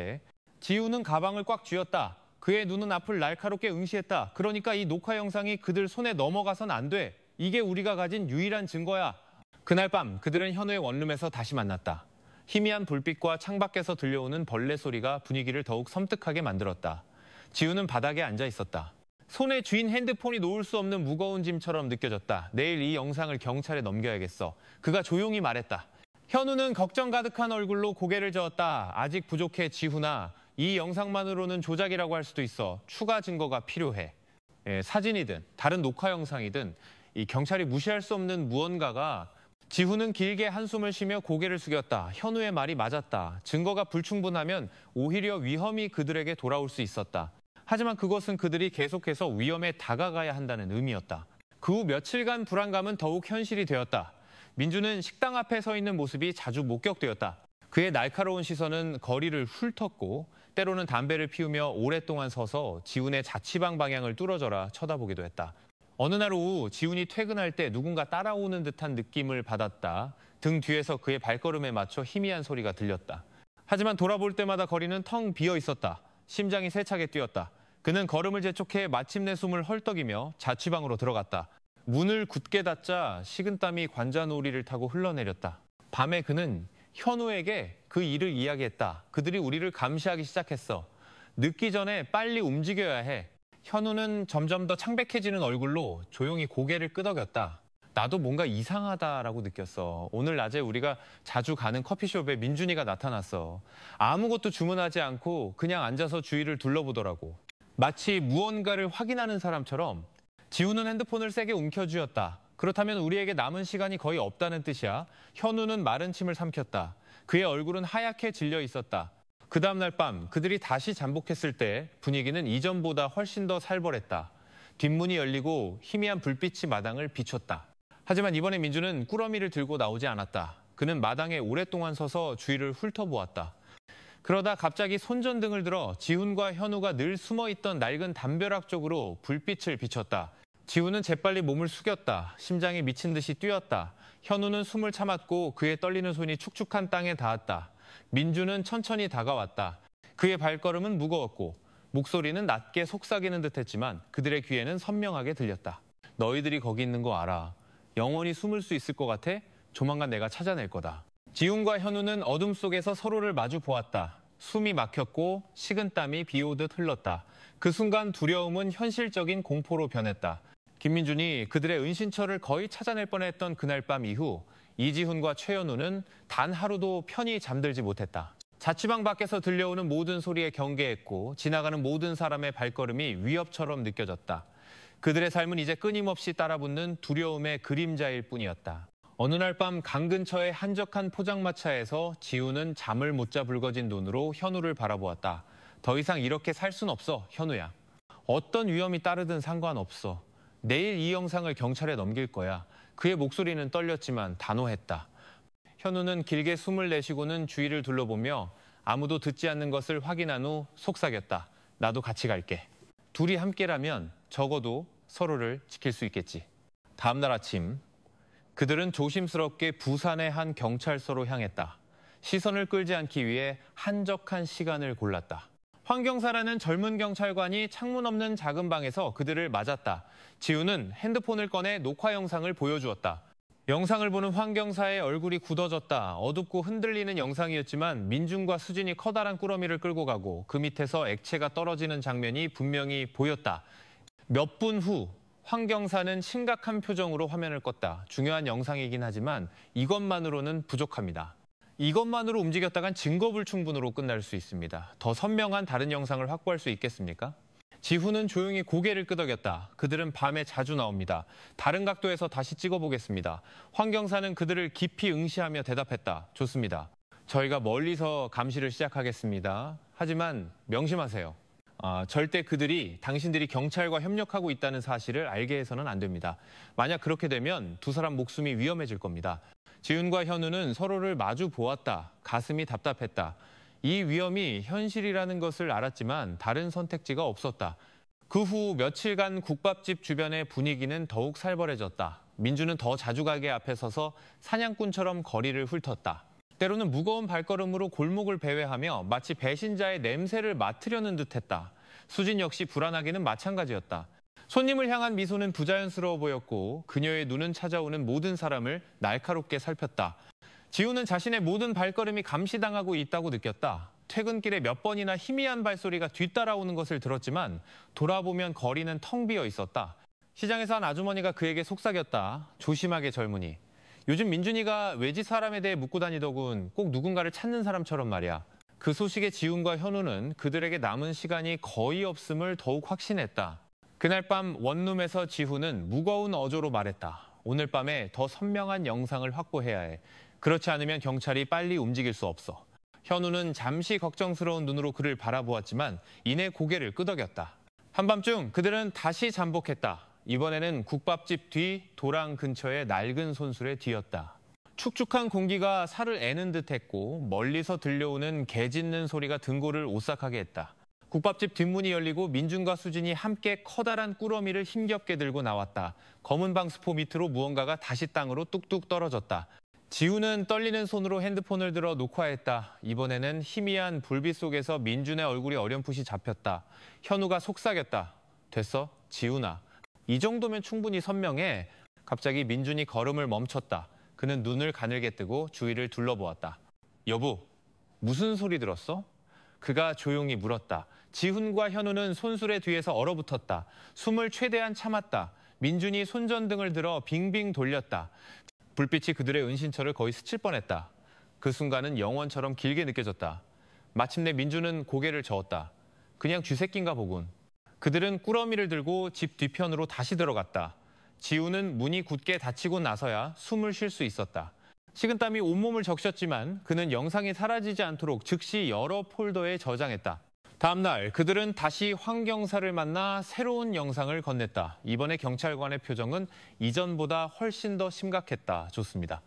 지훈은 가방을 꽉 쥐었다. 그의 눈은 앞을 날카롭게 응시했다. 그러니까 이 녹화 영상이 그들 손에 넘어가선 안 돼. 이게 우리가 가진 유일한 증거야. 그날 밤 그들은 현우의 원룸에서 다시 만났다. 희미한 불빛과 창밖에서 들려오는 벌레 소리가 분위기를 더욱 섬뜩하게 만들었다. 지훈은 바닥에 앉아 있었다. 손에 쥔 핸드폰이 놓을 수 없는 무거운 짐처럼 느껴졌다. 내일 이 영상을 경찰에 넘겨야겠어. 그가 조용히 말했다. 현우는 걱정 가득한 얼굴로 고개를 저었다. 아직 부족해, 지훈아. 이 영상만으로는 조작이라고 할 수도 있어. 추가 증거가 필요해. 사진이든 다른 녹화 영상이든 이 경찰이 무시할 수 없는 무언가가. 지훈은 길게 한숨을 쉬며 고개를 숙였다. 현우의 말이 맞았다. 증거가 불충분하면 오히려 위험이 그들에게 돌아올 수 있었다. 하지만 그것은 그들이 계속해서 위험에 다가가야 한다는 의미였다. 그 후 며칠간 불안감은 더욱 현실이 되었다. 민주는 식당 앞에 서 있는 모습이 자주 목격되었다. 그의 날카로운 시선은 거리를 훑었고 때로는 담배를 피우며 오랫동안 서서 지훈의 자취방 방향을 뚫어져라 쳐다보기도 했다. 어느 날 오후 지훈이 퇴근할 때 누군가 따라오는 듯한 느낌을 받았다. 등 뒤에서 그의 발걸음에 맞춰 희미한 소리가 들렸다. 하지만 돌아볼 때마다 거리는 텅 비어 있었다. 심장이 세차게 뛰었다. 그는 걸음을 재촉해 마침내 숨을 헐떡이며 자취방으로 들어갔다. 문을 굳게 닫자 식은땀이 관자놀이를 타고 흘러내렸다. 밤에 그는 현우에게 그 일을 이야기했다. 그들이 우리를 감시하기 시작했어. 늦기 전에 빨리 움직여야 해. 현우는 점점 더 창백해지는 얼굴로 조용히 고개를 끄덕였다. 나도 뭔가 이상하다라고 느꼈어. 오늘 낮에 우리가 자주 가는 커피숍에 민준이가 나타났어. 아무것도 주문하지 않고 그냥 앉아서 주위를 둘러보더라고. 마치 무언가를 확인하는 사람처럼. 지훈은 핸드폰을 세게 움켜쥐었다. 그렇다면 우리에게 남은 시간이 거의 없다는 뜻이야. 현우는 마른 침을 삼켰다. 그의 얼굴은 하얗게 질려 있었다. 그 다음 날 밤 그들이 다시 잠복했을 때 분위기는 이전보다 훨씬 더 살벌했다. 뒷문이 열리고 희미한 불빛이 마당을 비췄다. 하지만 이번에 민주는 꾸러미를 들고 나오지 않았다. 그는 마당에 오랫동안 서서 주위를 훑어보았다. 그러다 갑자기 손전등을 들어 지훈과 현우가 늘 숨어있던 낡은 담벼락 쪽으로 불빛을 비췄다. 지훈은 재빨리 몸을 숙였다. 심장이 미친 듯이 뛰었다. 현우는 숨을 참았고 그의 떨리는 손이 축축한 땅에 닿았다. 민주는 천천히 다가왔다. 그의 발걸음은 무거웠고 목소리는 낮게 속삭이는 듯했지만 그들의 귀에는 선명하게 들렸다. 너희들이 거기 있는 거 알아. 영원히 숨을 수 있을 것 같아? 조만간 내가 찾아낼 거다. 지훈과 현우는 어둠 속에서 서로를 마주 보았다. 숨이 막혔고 식은땀이 비오듯 흘렀다. 그 순간 두려움은 현실적인 공포로 변했다. 김민준이 그들의 은신처를 거의 찾아낼 뻔했던 그날 밤 이후 이지훈과 최현우는 단 하루도 편히 잠들지 못했다. 자취방 밖에서 들려오는 모든 소리에 경계했고 지나가는 모든 사람의 발걸음이 위협처럼 느껴졌다. 그들의 삶은 이제 끊임없이 따라붙는 두려움의 그림자일 뿐이었다. 어느 날 밤 강 근처의 한적한 포장마차에서 지훈은 잠을 못 자 붉어진 눈으로 현우를 바라보았다. 더 이상 이렇게 살 순 없어, 현우야. 어떤 위험이 따르든 상관없어. 내일 이 영상을 경찰에 넘길 거야. 그의 목소리는 떨렸지만 단호했다. 현우는 길게 숨을 내쉬고는 주위를 둘러보며 아무도 듣지 않는 것을 확인한 후 속삭였다. 나도 같이 갈게. 둘이 함께라면 적어도 서로를 지킬 수 있겠지. 다음 날 아침 그들은 조심스럽게 부산의 한 경찰서로 향했다. 시선을 끌지 않기 위해 한적한 시간을 골랐다. 황경사라는 젊은 경찰관이 창문 없는 작은 방에서 그들을 맞았다. 지우는 핸드폰을 꺼내 녹화 영상을 보여주었다. 영상을 보는 황경사의 얼굴이 굳어졌다. 어둡고 흔들리는 영상이었지만 민준과 수진이 커다란 꾸러미를 끌고 가고 그 밑에서 액체가 떨어지는 장면이 분명히 보였다. 몇 분 후 황경사는 심각한 표정으로 화면을 껐다. 중요한 영상이긴 하지만 이것만으로는 부족합니다. 이것만으로 움직였다간 증거불충분으로 끝날 수 있습니다. 더 선명한 다른 영상을 확보할 수 있겠습니까? 지훈은 조용히 고개를 끄덕였다. 그들은 밤에 자주 나옵니다. 다른 각도에서 다시 찍어보겠습니다. 황경사는 그들을 깊이 응시하며 대답했다. 좋습니다. 저희가 멀리서 감시를 시작하겠습니다. 하지만 명심하세요. 절대 그들이 당신들이 경찰과 협력하고 있다는 사실을 알게 해서는 안 됩니다. 만약 그렇게 되면 두 사람 목숨이 위험해질 겁니다. 지훈과 현우는 서로를 마주 보았다. 가슴이 답답했다. 이 위험이 현실이라는 것을 알았지만 다른 선택지가 없었다. 그 후 며칠간 국밥집 주변의 분위기는 더욱 살벌해졌다. 민주는 더 자주 가게 앞에 서서 사냥꾼처럼 거리를 훑었다. 때로는 무거운 발걸음으로 골목을 배회하며 마치 배신자의 냄새를 맡으려는 듯했다. 수진 역시 불안하기는 마찬가지였다. 손님을 향한 미소는 부자연스러워 보였고 그녀의 눈은 찾아오는 모든 사람을 날카롭게 살폈다. 지우는 자신의 모든 발걸음이 감시당하고 있다고 느꼈다. 퇴근길에 몇 번이나 희미한 발소리가 뒤따라오는 것을 들었지만 돌아보면 거리는 텅 비어 있었다. 시장에서 한 아주머니가 그에게 속삭였다. 조심하게 젊은이. 요즘 민준이가 외지 사람에 대해 묻고 다니더군. 꼭 누군가를 찾는 사람처럼 말이야. 그 소식에 지훈과 현우는 그들에게 남은 시간이 거의 없음을 더욱 확신했다. 그날 밤 원룸에서 지훈은 무거운 어조로 말했다. 오늘 밤에 더 선명한 영상을 확보해야 해. 그렇지 않으면 경찰이 빨리 움직일 수 없어. 현우는 잠시 걱정스러운 눈으로 그를 바라보았지만 이내 고개를 끄덕였다. 한밤중 그들은 다시 잠복했다. 이번에는 국밥집 뒤 도랑 근처의 낡은 손술에 뒤였다. 축축한 공기가 살을 애는 듯했고 멀리서 들려오는 개 짖는 소리가 등골을 오싹하게 했다. 국밥집 뒷문이 열리고 민준과 수진이 함께 커다란 꾸러미를 힘겹게 들고 나왔다. 검은 방수포 밑으로 무언가가 다시 땅으로 뚝뚝 떨어졌다. 지우는 떨리는 손으로 핸드폰을 들어 녹화했다. 이번에는 희미한 불빛 속에서 민준의 얼굴이 어렴풋이 잡혔다. 현우가 속삭였다. 됐어? 지훈아. 이 정도면 충분히 선명해. 갑자기 민준이 걸음을 멈췄다. 그는 눈을 가늘게 뜨고 주위를 둘러보았다. 여보, 무슨 소리 들었어? 그가 조용히 물었다. 지훈과 현우는 손수레 뒤에서 얼어붙었다. 숨을 최대한 참았다. 민준이 손전등을 들어 빙빙 돌렸다. 불빛이 그들의 은신처를 거의 스칠 뻔했다. 그 순간은 영원처럼 길게 느껴졌다. 마침내 민준은 고개를 저었다. 그냥 쥐새끼인가 보군. 그들은 꾸러미를 들고 집 뒤편으로 다시 들어갔다. 지우는 문이 굳게 닫히고 나서야 숨을 쉴 수 있었다. 식은땀이 온몸을 적셨지만 그는 영상이 사라지지 않도록 즉시 여러 폴더에 저장했다. 다음 날 그들은 다시 황경사를 만나 새로운 영상을 건넸다. 이번에 경찰관의 표정은 이전보다 훨씬 더 심각했다. 좋습니다.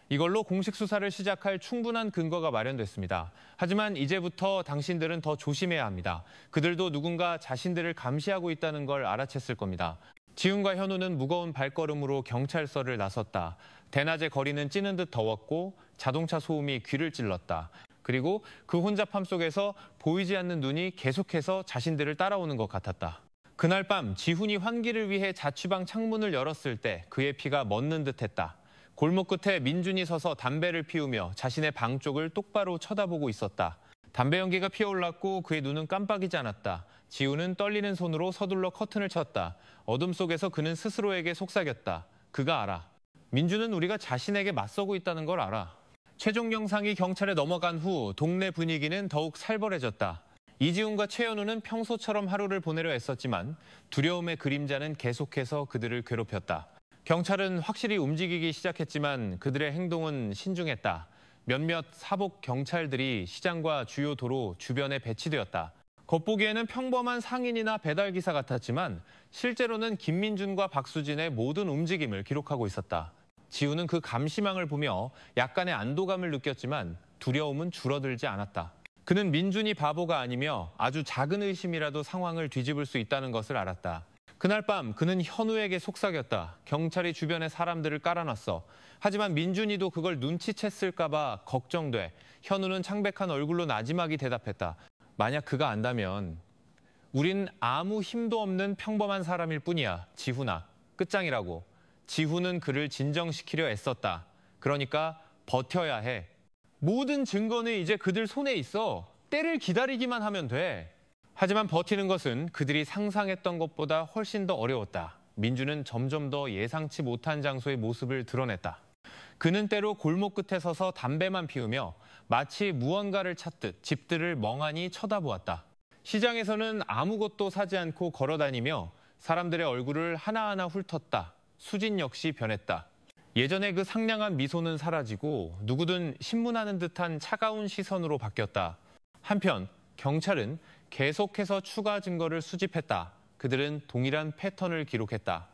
이걸로 공식 수사를 시작할 충분한 근거가 마련됐습니다. 하지만 이제부터 당신들은 더 조심해야 합니다. 그들도 누군가 자신들을 감시하고 있다는 걸 알아챘을 겁니다. 지훈과 현우는 무거운 발걸음으로 경찰서를 나섰다. 대낮의 거리는 찌는 듯 더웠고 자동차 소음이 귀를 찔렀다. 그리고 그 혼잡함 속에서 보이지 않는 눈이 계속해서 자신들을 따라오는 것 같았다. 그날 밤 지훈이 환기를 위해 자취방 창문을 열었을 때 그의 피가 멎는 듯했다. 골목 끝에 민준이 서서 담배를 피우며 자신의 방 쪽을 똑바로 쳐다보고 있었다. 담배 연기가 피어올랐고 그의 눈은 깜빡이지 않았다. 지훈은 떨리는 손으로 서둘러 커튼을 쳤다. 어둠 속에서 그는 스스로에게 속삭였다. 그가 알아. 민준은 우리가 자신에게 맞서고 있다는 걸 알아. 최종 영상이 경찰에 넘어간 후 동네 분위기는 더욱 살벌해졌다. 이지훈과 최현우는 평소처럼 하루를 보내려 애썼지만 두려움의 그림자는 계속해서 그들을 괴롭혔다. 경찰은 확실히 움직이기 시작했지만 그들의 행동은 신중했다. 몇몇 사복 경찰들이 시장과 주요 도로 주변에 배치되었다. 겉보기에는 평범한 상인이나 배달기사 같았지만 실제로는 김민준과 박수진의 모든 움직임을 기록하고 있었다. 지우는 그 감시망을 보며 약간의 안도감을 느꼈지만 두려움은 줄어들지 않았다. 그는 민준이 바보가 아니며 아주 작은 의심이라도 상황을 뒤집을 수 있다는 것을 알았다. 그날 밤 그는 현우에게 속삭였다. 경찰이 주변에 사람들을 깔아놨어. 하지만 민준이도 그걸 눈치챘을까 봐 걱정돼. 현우는 창백한 얼굴로 나지막이 대답했다. 만약 그가 안다면 우린 아무 힘도 없는 평범한 사람일 뿐이야. 지훈아. 끝장이라고. 지훈은 그를 진정시키려 애썼다. 그러니까 버텨야 해. 모든 증거는 이제 그들 손에 있어. 때를 기다리기만 하면 돼. 하지만 버티는 것은 그들이 상상했던 것보다 훨씬 더 어려웠다. 민주는 점점 더 예상치 못한 장소의 모습을 드러냈다. 그는 때로 골목 끝에 서서 담배만 피우며 마치 무언가를 찾듯 집들을 멍하니 쳐다보았다. 시장에서는 아무것도 사지 않고 걸어다니며 사람들의 얼굴을 하나하나 훑었다. 수진 역시 변했다. 예전에 그 상냥한 미소는 사라지고 누구든 신문하는 듯한 차가운 시선으로 바뀌었다. 한편 경찰은 계속해서 추가 증거를 수집했다. 그들은 동일한 패턴을 기록했다.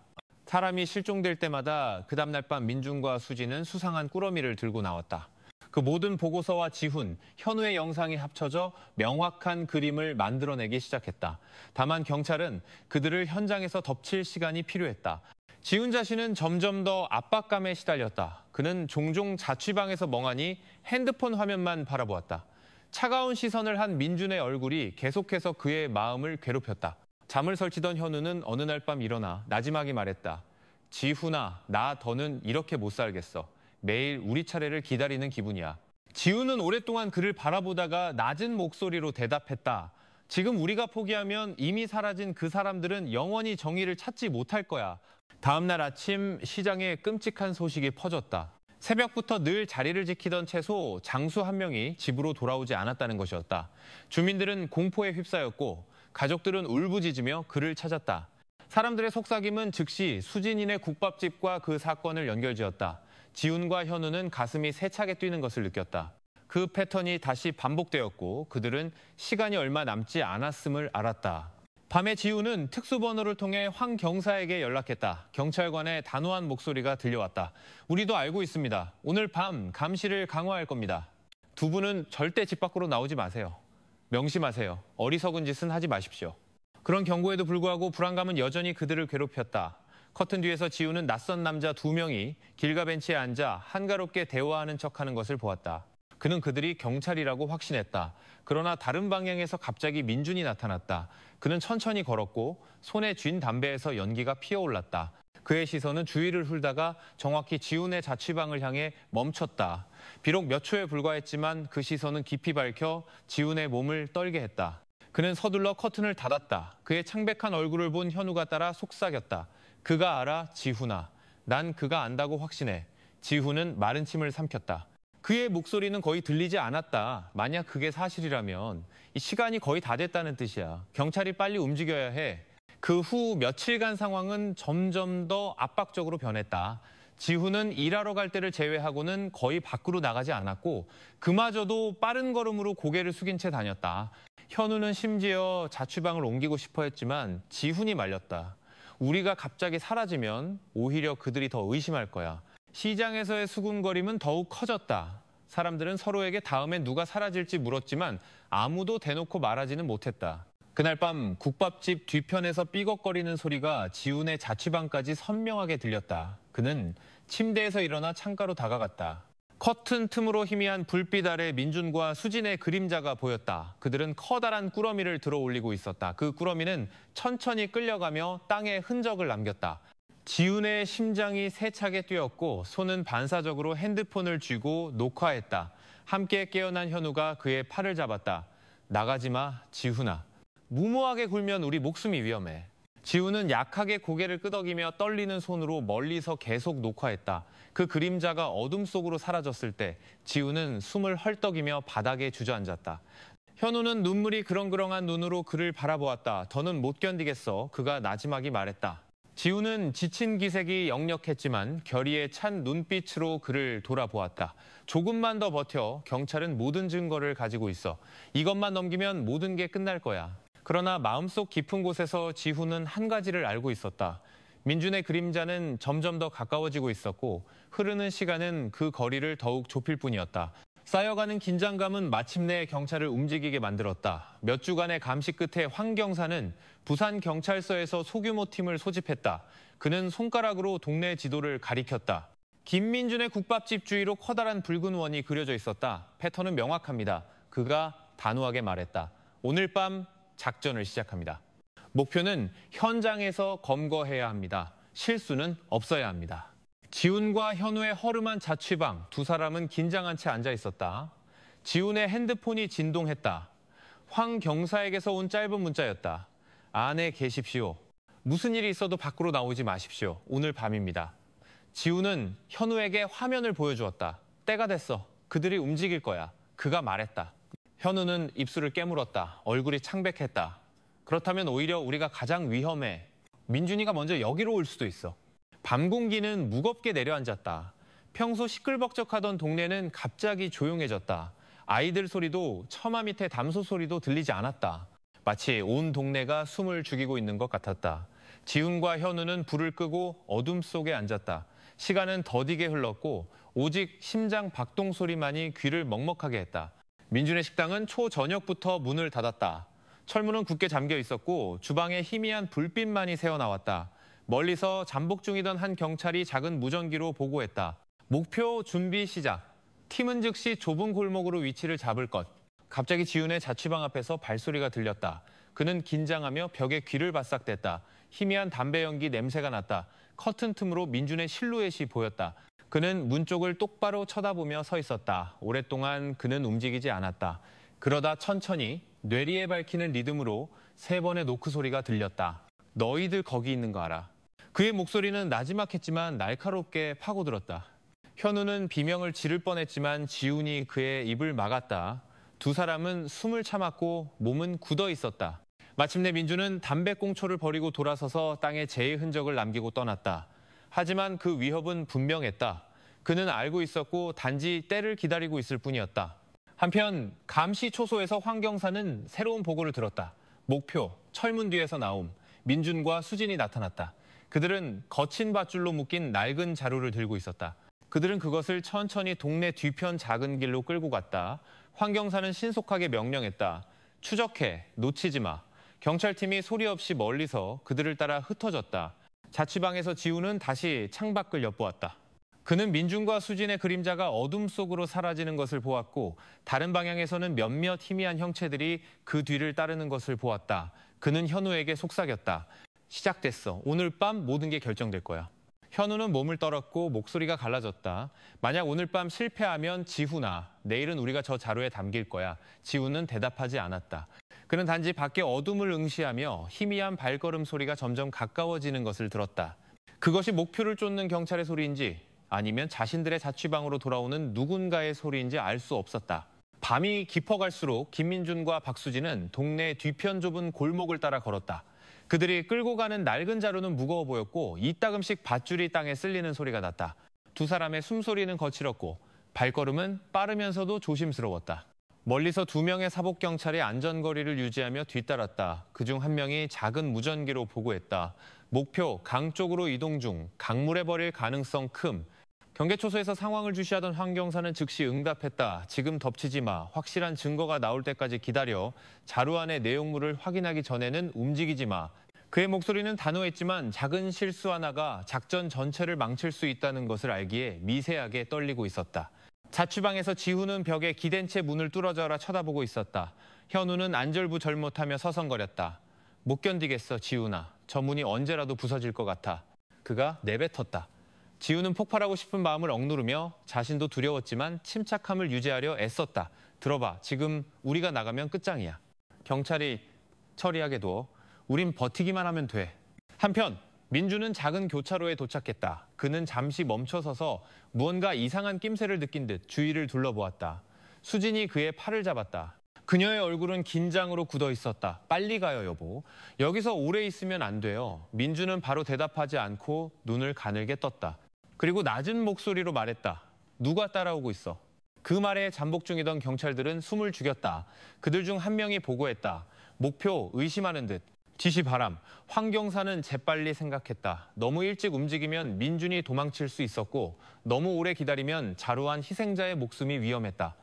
사람이 실종될 때마다 그 다음날 밤 민준과 수진은 수상한 꾸러미를 들고 나왔다. 그 모든 보고서와 지훈, 현우의 영상이 합쳐져 명확한 그림을 만들어내기 시작했다. 다만 경찰은 그들을 현장에서 덮칠 시간이 필요했다. 지훈 자신은 점점 더 압박감에 시달렸다. 그는 종종 자취방에서 멍하니 핸드폰 화면만 바라보았다. 차가운 시선을 한 민준의 얼굴이 계속해서 그의 마음을 괴롭혔다. 잠을 설치던 현우는 어느 날 밤 일어나 나지막이 말했다. 지훈아, 나 더는 이렇게 못 살겠어. 매일 우리 차례를 기다리는 기분이야. 지훈은 오랫동안 그를 바라보다가 낮은 목소리로 대답했다. 지금 우리가 포기하면 이미 사라진 그 사람들은 영원히 정의를 찾지 못할 거야. 다음 날 아침 시장에 끔찍한 소식이 퍼졌다. 새벽부터 늘 자리를 지키던 채소 장수 한 명이 집으로 돌아오지 않았다는 것이었다. 주민들은 공포에 휩싸였고 가족들은 울부짖으며 그를 찾았다. 사람들의 속삭임은 즉시 수진이네 국밥집과 그 사건을 연결지었다. 지훈과 현우는 가슴이 세차게 뛰는 것을 느꼈다. 그 패턴이 다시 반복되었고 그들은 시간이 얼마 남지 않았음을 알았다. 밤에 지훈은 특수번호를 통해 황 경사에게 연락했다. 경찰관의 단호한 목소리가 들려왔다. 우리도 알고 있습니다. 오늘 밤 감시를 강화할 겁니다. 두 분은 절대 집 밖으로 나오지 마세요. 명심하세요. 어리석은 짓은 하지 마십시오. 그런 경고에도 불구하고 불안감은 여전히 그들을 괴롭혔다. 커튼 뒤에서 지훈은 낯선 남자 두 명이 길가 벤치에 앉아 한가롭게 대화하는 척하는 것을 보았다. 그는 그들이 경찰이라고 확신했다. 그러나 다른 방향에서 갑자기 민준이 나타났다. 그는 천천히 걸었고 손에 쥔 담배에서 연기가 피어올랐다. 그의 시선은 주위를 훑다가 정확히 지훈의 자취방을 향해 멈췄다. 비록 몇 초에 불과했지만 그 시선은 깊이 밝혀 지훈의 몸을 떨게 했다. 그는 서둘러 커튼을 닫았다. 그의 창백한 얼굴을 본 현우가 따라 속삭였다. 그가 알아, 지훈아. 난 그가 안다고 확신해. 지훈은 마른 침을 삼켰다. 그의 목소리는 거의 들리지 않았다. 만약 그게 사실이라면 이 시간이 거의 다 됐다는 뜻이야. 경찰이 빨리 움직여야 해. 그 후 며칠간 상황은 점점 더 압박적으로 변했다. 지훈은 일하러 갈 때를 제외하고는 거의 밖으로 나가지 않았고 그마저도 빠른 걸음으로 고개를 숙인 채 다녔다. 현우는 심지어 자취방을 옮기고 싶어 했지만 지훈이 말렸다. 우리가 갑자기 사라지면 오히려 그들이 더 의심할 거야. 시장에서의 수군거림은 더욱 커졌다. 사람들은 서로에게 다음엔 누가 사라질지 물었지만 아무도 대놓고 말하지는 못했다. 그날 밤 국밥집 뒤편에서 삐걱거리는 소리가 지훈의 자취방까지 선명하게 들렸다. 그는 침대에서 일어나 창가로 다가갔다. 커튼 틈으로 희미한 불빛 아래 민준과 수진의 그림자가 보였다. 그들은 커다란 꾸러미를 들어 올리고 있었다. 그 꾸러미는 천천히 끌려가며 땅에 흔적을 남겼다. 지훈의 심장이 세차게 뛰었고 손은 반사적으로 핸드폰을 쥐고 녹화했다. 함께 깨어난 현우가 그의 팔을 잡았다. 나가지 마, 지훈아. 무모하게 굴면 우리 목숨이 위험해. 지훈은 약하게 고개를 끄덕이며 떨리는 손으로 멀리서 계속 녹화했다. 그 그림자가 어둠 속으로 사라졌을 때 지훈은 숨을 헐떡이며 바닥에 주저앉았다. 현우는 눈물이 그렁그렁한 눈으로 그를 바라보았다. 더는 못 견디겠어. 그가 나지막이 말했다. 지훈은 지친 기색이 역력했지만 결의에 찬 눈빛으로 그를 돌아보았다. 조금만 더 버텨. 경찰은 모든 증거를 가지고 있어. 이것만 넘기면 모든 게 끝날 거야. 그러나 마음속 깊은 곳에서 지훈은 한 가지를 알고 있었다. 민준의 그림자는 점점 더 가까워지고 있었고 흐르는 시간은 그 거리를 더욱 좁힐 뿐이었다. 쌓여가는 긴장감은 마침내 경찰을 움직이게 만들었다. 몇 주간의 감시 끝에 황 경사는 부산경찰서에서 소규모 팀을 소집했다. 그는 손가락으로 동네 지도를 가리켰다. 김민준의 국밥집 주위로 커다란 붉은 원이 그려져 있었다. 패턴은 명확합니다. 그가 단호하게 말했다. 오늘 밤 작전을 시작합니다. 목표는 현장에서 검거해야 합니다. 실수는 없어야 합니다. 지훈과 현우의 허름한 자취방, 두 사람은 긴장한 채 앉아 있었다. 지훈의 핸드폰이 진동했다. 황 경사에게서 온 짧은 문자였다. 안에 계십시오. 무슨 일이 있어도 밖으로 나오지 마십시오. 오늘 밤입니다. 지훈은 현우에게 화면을 보여주었다. 때가 됐어. 그들이 움직일 거야. 그가 말했다. 현우는 입술을 깨물었다. 얼굴이 창백했다. 그렇다면 오히려 우리가 가장 위험해. 민준이가 먼저 여기로 올 수도 있어. 밤 공기는 무겁게 내려앉았다. 평소 시끌벅적하던 동네는 갑자기 조용해졌다. 아이들 소리도 처마 밑에 담소 소리도 들리지 않았다. 마치 온 동네가 숨을 죽이고 있는 것 같았다. 지훈과 현우는 불을 끄고 어둠 속에 앉았다. 시간은 더디게 흘렀고 오직 심장 박동 소리만이 귀를 먹먹하게 했다. 민준의 식당은 초저녁부터 문을 닫았다. 철문은 굳게 잠겨 있었고 주방에 희미한 불빛만이 새어나왔다. 멀리서 잠복 중이던 한 경찰이 작은 무전기로 보고했다. 목표 준비 시작. 팀은 즉시 좁은 골목으로 위치를 잡을 것. 갑자기 지훈의 자취방 앞에서 발소리가 들렸다. 그는 긴장하며 벽에 귀를 바싹댔다. 희미한 담배 연기 냄새가 났다. 커튼 틈으로 민준의 실루엣이 보였다. 그는 문 쪽을 똑바로 쳐다보며 서 있었다. 오랫동안 그는 움직이지 않았다. 그러다 천천히 뇌리에 밝히는 리듬으로 3번의 노크 소리가 들렸다. 너희들 거기 있는 거 알아. 그의 목소리는 나지막했지만 날카롭게 파고들었다. 현우는 비명을 지를 뻔했지만 지훈이 그의 입을 막았다. 두 사람은 숨을 참았고 몸은 굳어 있었다. 마침내 민준은 담배꽁초를 버리고 돌아서서 땅에 재의 흔적을 남기고 떠났다. 하지만 그 위협은 분명했다. 그는 알고 있었고 단지 때를 기다리고 있을 뿐이었다. 한편 감시 초소에서 황 경사는 새로운 보고를 들었다. 목표, 철문 뒤에서 나옴. 민준과 수진이 나타났다. 그들은 거친 밧줄로 묶인 낡은 자루를 들고 있었다. 그들은 그것을 천천히 동네 뒤편 작은 길로 끌고 갔다. 황 경사는 신속하게 명령했다. 추적해, 놓치지 마. 경찰팀이 소리 없이 멀리서 그들을 따라 흩어졌다. 자취방에서 지훈은 다시 창밖을 엿보았다. 그는 민준과 수진의 그림자가 어둠 속으로 사라지는 것을 보았고 다른 방향에서는 몇몇 희미한 형체들이 그 뒤를 따르는 것을 보았다. 그는 현우에게 속삭였다. 시작됐어. 오늘 밤 모든 게 결정될 거야. 현우는 몸을 떨었고 목소리가 갈라졌다. 만약 오늘 밤 실패하면 지훈아, 내일은 우리가 저 자루에 담길 거야. 지훈은 대답하지 않았다. 그는 단지 밖에 어둠을 응시하며 희미한 발걸음 소리가 점점 가까워지는 것을 들었다. 그것이 목표를 쫓는 경찰의 소리인지 아니면 자신들의 자취방으로 돌아오는 누군가의 소리인지 알 수 없었다. 밤이 깊어갈수록 김민준과 박수진은 동네 뒤편 좁은 골목을 따라 걸었다. 그들이 끌고 가는 낡은 자루는 무거워 보였고 이따금씩 밧줄이 땅에 쓸리는 소리가 났다. 두 사람의 숨소리는 거칠었고 발걸음은 빠르면서도 조심스러웠다. 멀리서 2명의 사복경찰이 안전거리를 유지하며 뒤따랐다. 그중 한 명이 작은 무전기로 보고했다. 목표, 강 쪽으로 이동 중, 강물에 버릴 가능성 큼. 경계초소에서 상황을 주시하던 황 경사는 즉시 응답했다. 지금 덮치지 마. 확실한 증거가 나올 때까지 기다려. 자루 안의 내용물을 확인하기 전에는 움직이지 마. 그의 목소리는 단호했지만 작은 실수 하나가 작전 전체를 망칠 수 있다는 것을 알기에 미세하게 떨리고 있었다. 자취방에서 지훈은 벽에 기댄 채 문을 뚫어져라 쳐다보고 있었다. 현우는 안절부절못하며 서성거렸다. 못 견디겠어, 지훈아. 저 문이 언제라도 부서질 것 같아. 그가 내뱉었다. 지훈은 폭발하고 싶은 마음을 억누르며 자신도 두려웠지만 침착함을 유지하려 애썼다. 들어봐, 지금 우리가 나가면 끝장이야. 경찰이 처리하게 둬. 우린 버티기만 하면 돼. 한편 민준은 작은 교차로에 도착했다. 그는 잠시 멈춰서서 무언가 이상한 낌새를 느낀 듯 주위를 둘러보았다. 수진이 그의 팔을 잡았다. 그녀의 얼굴은 긴장으로 굳어 있었다. 빨리 가요, 여보. 여기서 오래 있으면 안 돼요. 민준은 바로 대답하지 않고 눈을 가늘게 떴다. 그리고 낮은 목소리로 말했다. 누가 따라오고 있어? 그 말에 잠복 중이던 경찰들은 숨을 죽였다. 그들 중 한 명이 보고했다. 목표 의심하는 듯. 지시 바람. 황경사는 재빨리 생각했다. 너무 일찍 움직이면 민준이 도망칠 수 있었고 너무 오래 기다리면 자루한 희생자의 목숨이 위험했다.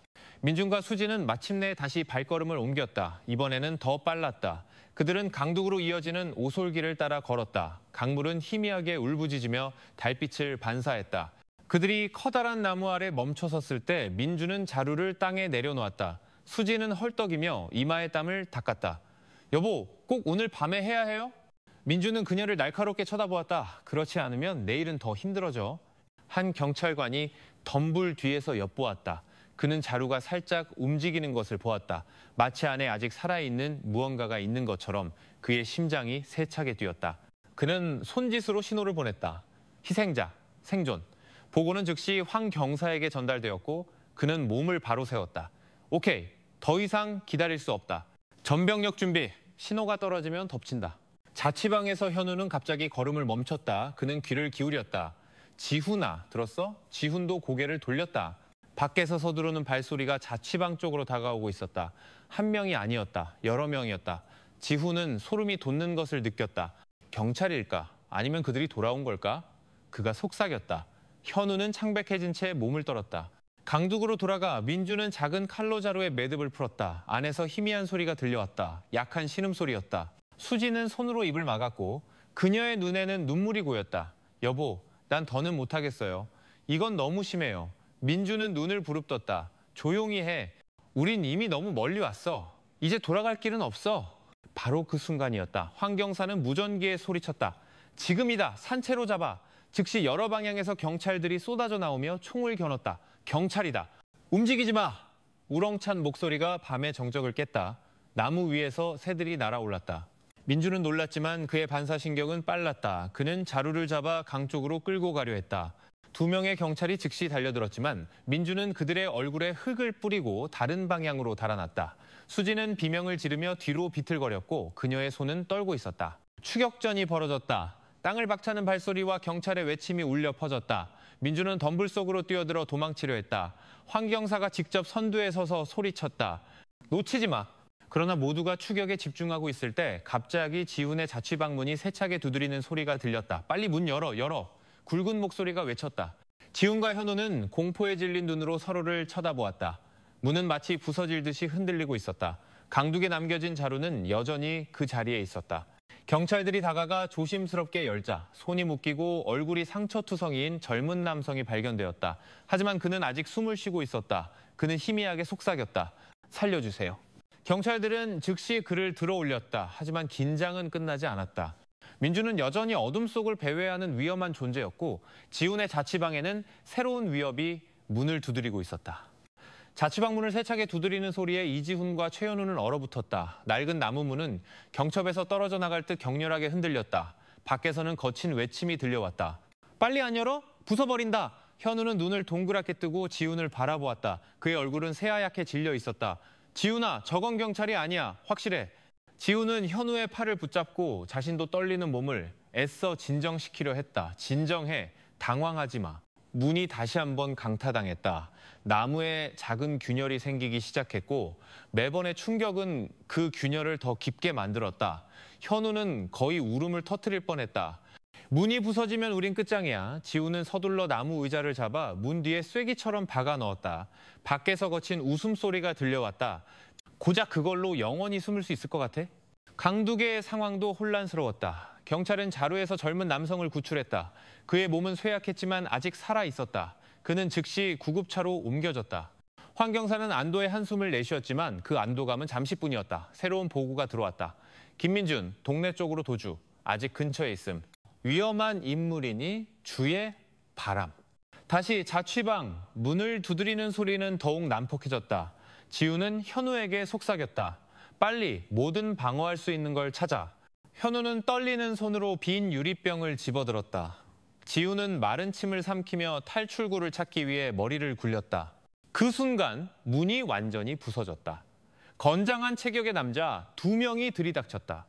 민준과 수지는 마침내 다시 발걸음을 옮겼다. 이번에는 더 빨랐다. 그들은 강둑으로 이어지는 오솔길을 따라 걸었다. 강물은 희미하게 울부짖으며 달빛을 반사했다. 그들이 커다란 나무 아래 멈춰섰을 때 민준은 자루를 땅에 내려놓았다. 수지는 헐떡이며 이마의 땀을 닦았다. 여보, 꼭 오늘 밤에 해야 해요? 민준은 그녀를 날카롭게 쳐다보았다. 그렇지 않으면 내일은 더 힘들어져. 한 경찰관이 덤불 뒤에서 엿보았다. 그는 자루가 살짝 움직이는 것을 보았다. 마치 안에 아직 살아있는 무언가가 있는 것처럼 그의 심장이 세차게 뛰었다. 그는 손짓으로 신호를 보냈다. 희생자, 생존. 보고는 즉시 황 경사에게 전달되었고 그는 몸을 바로 세웠다. 오케이, 더 이상 기다릴 수 없다. 전병력 준비, 신호가 떨어지면 덮친다. 자취방에서 현우는 갑자기 걸음을 멈췄다. 그는 귀를 기울였다. 지훈아, 들었어? 지훈도 고개를 돌렸다. 밖에서 서두르는 발소리가 자취방 쪽으로 다가오고 있었다. 한 명이 아니었다. 여러 명이었다. 지훈은 소름이 돋는 것을 느꼈다. 경찰일까? 아니면 그들이 돌아온 걸까? 그가 속삭였다. 현우는 창백해진 채 몸을 떨었다. 강둑으로 돌아가 민주는 작은 칼로 자루에 매듭을 풀었다. 안에서 희미한 소리가 들려왔다. 약한 신음소리였다. 수지는 손으로 입을 막았고 그녀의 눈에는 눈물이 고였다. 여보, 난 더는 못하겠어요. 이건 너무 심해요. 민주는 눈을 부릅떴다. 조용히 해. 우린 이미 너무 멀리 왔어. 이제 돌아갈 길은 없어. 바로 그 순간이었다. 황경사는 무전기에 소리쳤다. 지금이다. 산채로 잡아. 즉시 여러 방향에서 경찰들이 쏟아져 나오며 총을 겨눴다. 경찰이다. 움직이지 마. 우렁찬 목소리가 밤의 정적을 깼다. 나무 위에서 새들이 날아올랐다. 민주는 놀랐지만 그의 반사신경은 빨랐다. 그는 자루를 잡아 강 쪽으로 끌고 가려 했다. 두 명의 경찰이 즉시 달려들었지만 민주는 그들의 얼굴에 흙을 뿌리고 다른 방향으로 달아났다. 수지는 비명을 지르며 뒤로 비틀거렸고 그녀의 손은 떨고 있었다. 추격전이 벌어졌다. 땅을 박차는 발소리와 경찰의 외침이 울려 퍼졌다. 민주는 덤불 속으로 뛰어들어 도망치려 했다. 황경사가 직접 선두에 서서 소리쳤다. 놓치지 마. 그러나 모두가 추격에 집중하고 있을 때 갑자기 지훈의 자취방 문이 세차게 두드리는 소리가 들렸다. 빨리 문 열어, 열어. 굵은 목소리가 외쳤다. 지훈과 현우는 공포에 질린 눈으로 서로를 쳐다보았다. 문은 마치 부서질듯이 흔들리고 있었다. 강둑에 남겨진 자루는 여전히 그 자리에 있었다. 경찰들이 다가가 조심스럽게 열자 손이 묶이고 얼굴이 상처투성이인 젊은 남성이 발견되었다. 하지만 그는 아직 숨을 쉬고 있었다. 그는 희미하게 속삭였다. 살려주세요. 경찰들은 즉시 그를 들어 올렸다. 하지만 긴장은 끝나지 않았다. 민주는 여전히 어둠 속을 배회하는 위험한 존재였고 지훈의 자취방에는 새로운 위협이 문을 두드리고 있었다. 자취방 문을 세차게 두드리는 소리에 이지훈과 최현우는 얼어붙었다. 낡은 나무 문은 경첩에서 떨어져 나갈 듯 격렬하게 흔들렸다. 밖에서는 거친 외침이 들려왔다. 빨리 안 열어? 부숴버린다. 현우는 눈을 동그랗게 뜨고 지훈을 바라보았다. 그의 얼굴은 새하얗게 질려 있었다. 지훈아, 저건 경찰이 아니야. 확실해. 지훈은 현우의 팔을 붙잡고 자신도 떨리는 몸을 애써 진정시키려 했다. 진정해. 당황하지 마. 문이 다시 한번 강타당했다. 나무에 작은 균열이 생기기 시작했고 매번의 충격은 그 균열을 더 깊게 만들었다. 현우는 거의 울음을 터뜨릴 뻔했다. 문이 부서지면 우린 끝장이야. 지훈은 서둘러 나무 의자를 잡아 문 뒤에 쐐기처럼 박아 넣었다. 밖에서 거친 웃음소리가 들려왔다. 고작 그걸로 영원히 숨을 수 있을 것 같아? 강둑의 상황도 혼란스러웠다. 경찰은 자루에서 젊은 남성을 구출했다. 그의 몸은 쇠약했지만 아직 살아있었다. 그는 즉시 구급차로 옮겨졌다. 황경사는 안도의 한숨을 내쉬었지만 그 안도감은 잠시뿐이었다. 새로운 보고가 들어왔다. 김민준, 동네 쪽으로 도주. 아직 근처에 있음. 위험한 인물이니 주의 바람. 다시 자취방, 문을 두드리는 소리는 더욱 난폭해졌다. 지훈은 현우에게 속삭였다. 빨리 뭐든 방어할 수 있는 걸 찾아. 현우는 떨리는 손으로 빈 유리병을 집어들었다. 지훈은 마른 침을 삼키며 탈출구를 찾기 위해 머리를 굴렸다. 그 순간 문이 완전히 부서졌다. 건장한 체격의 남자 2명이 들이닥쳤다.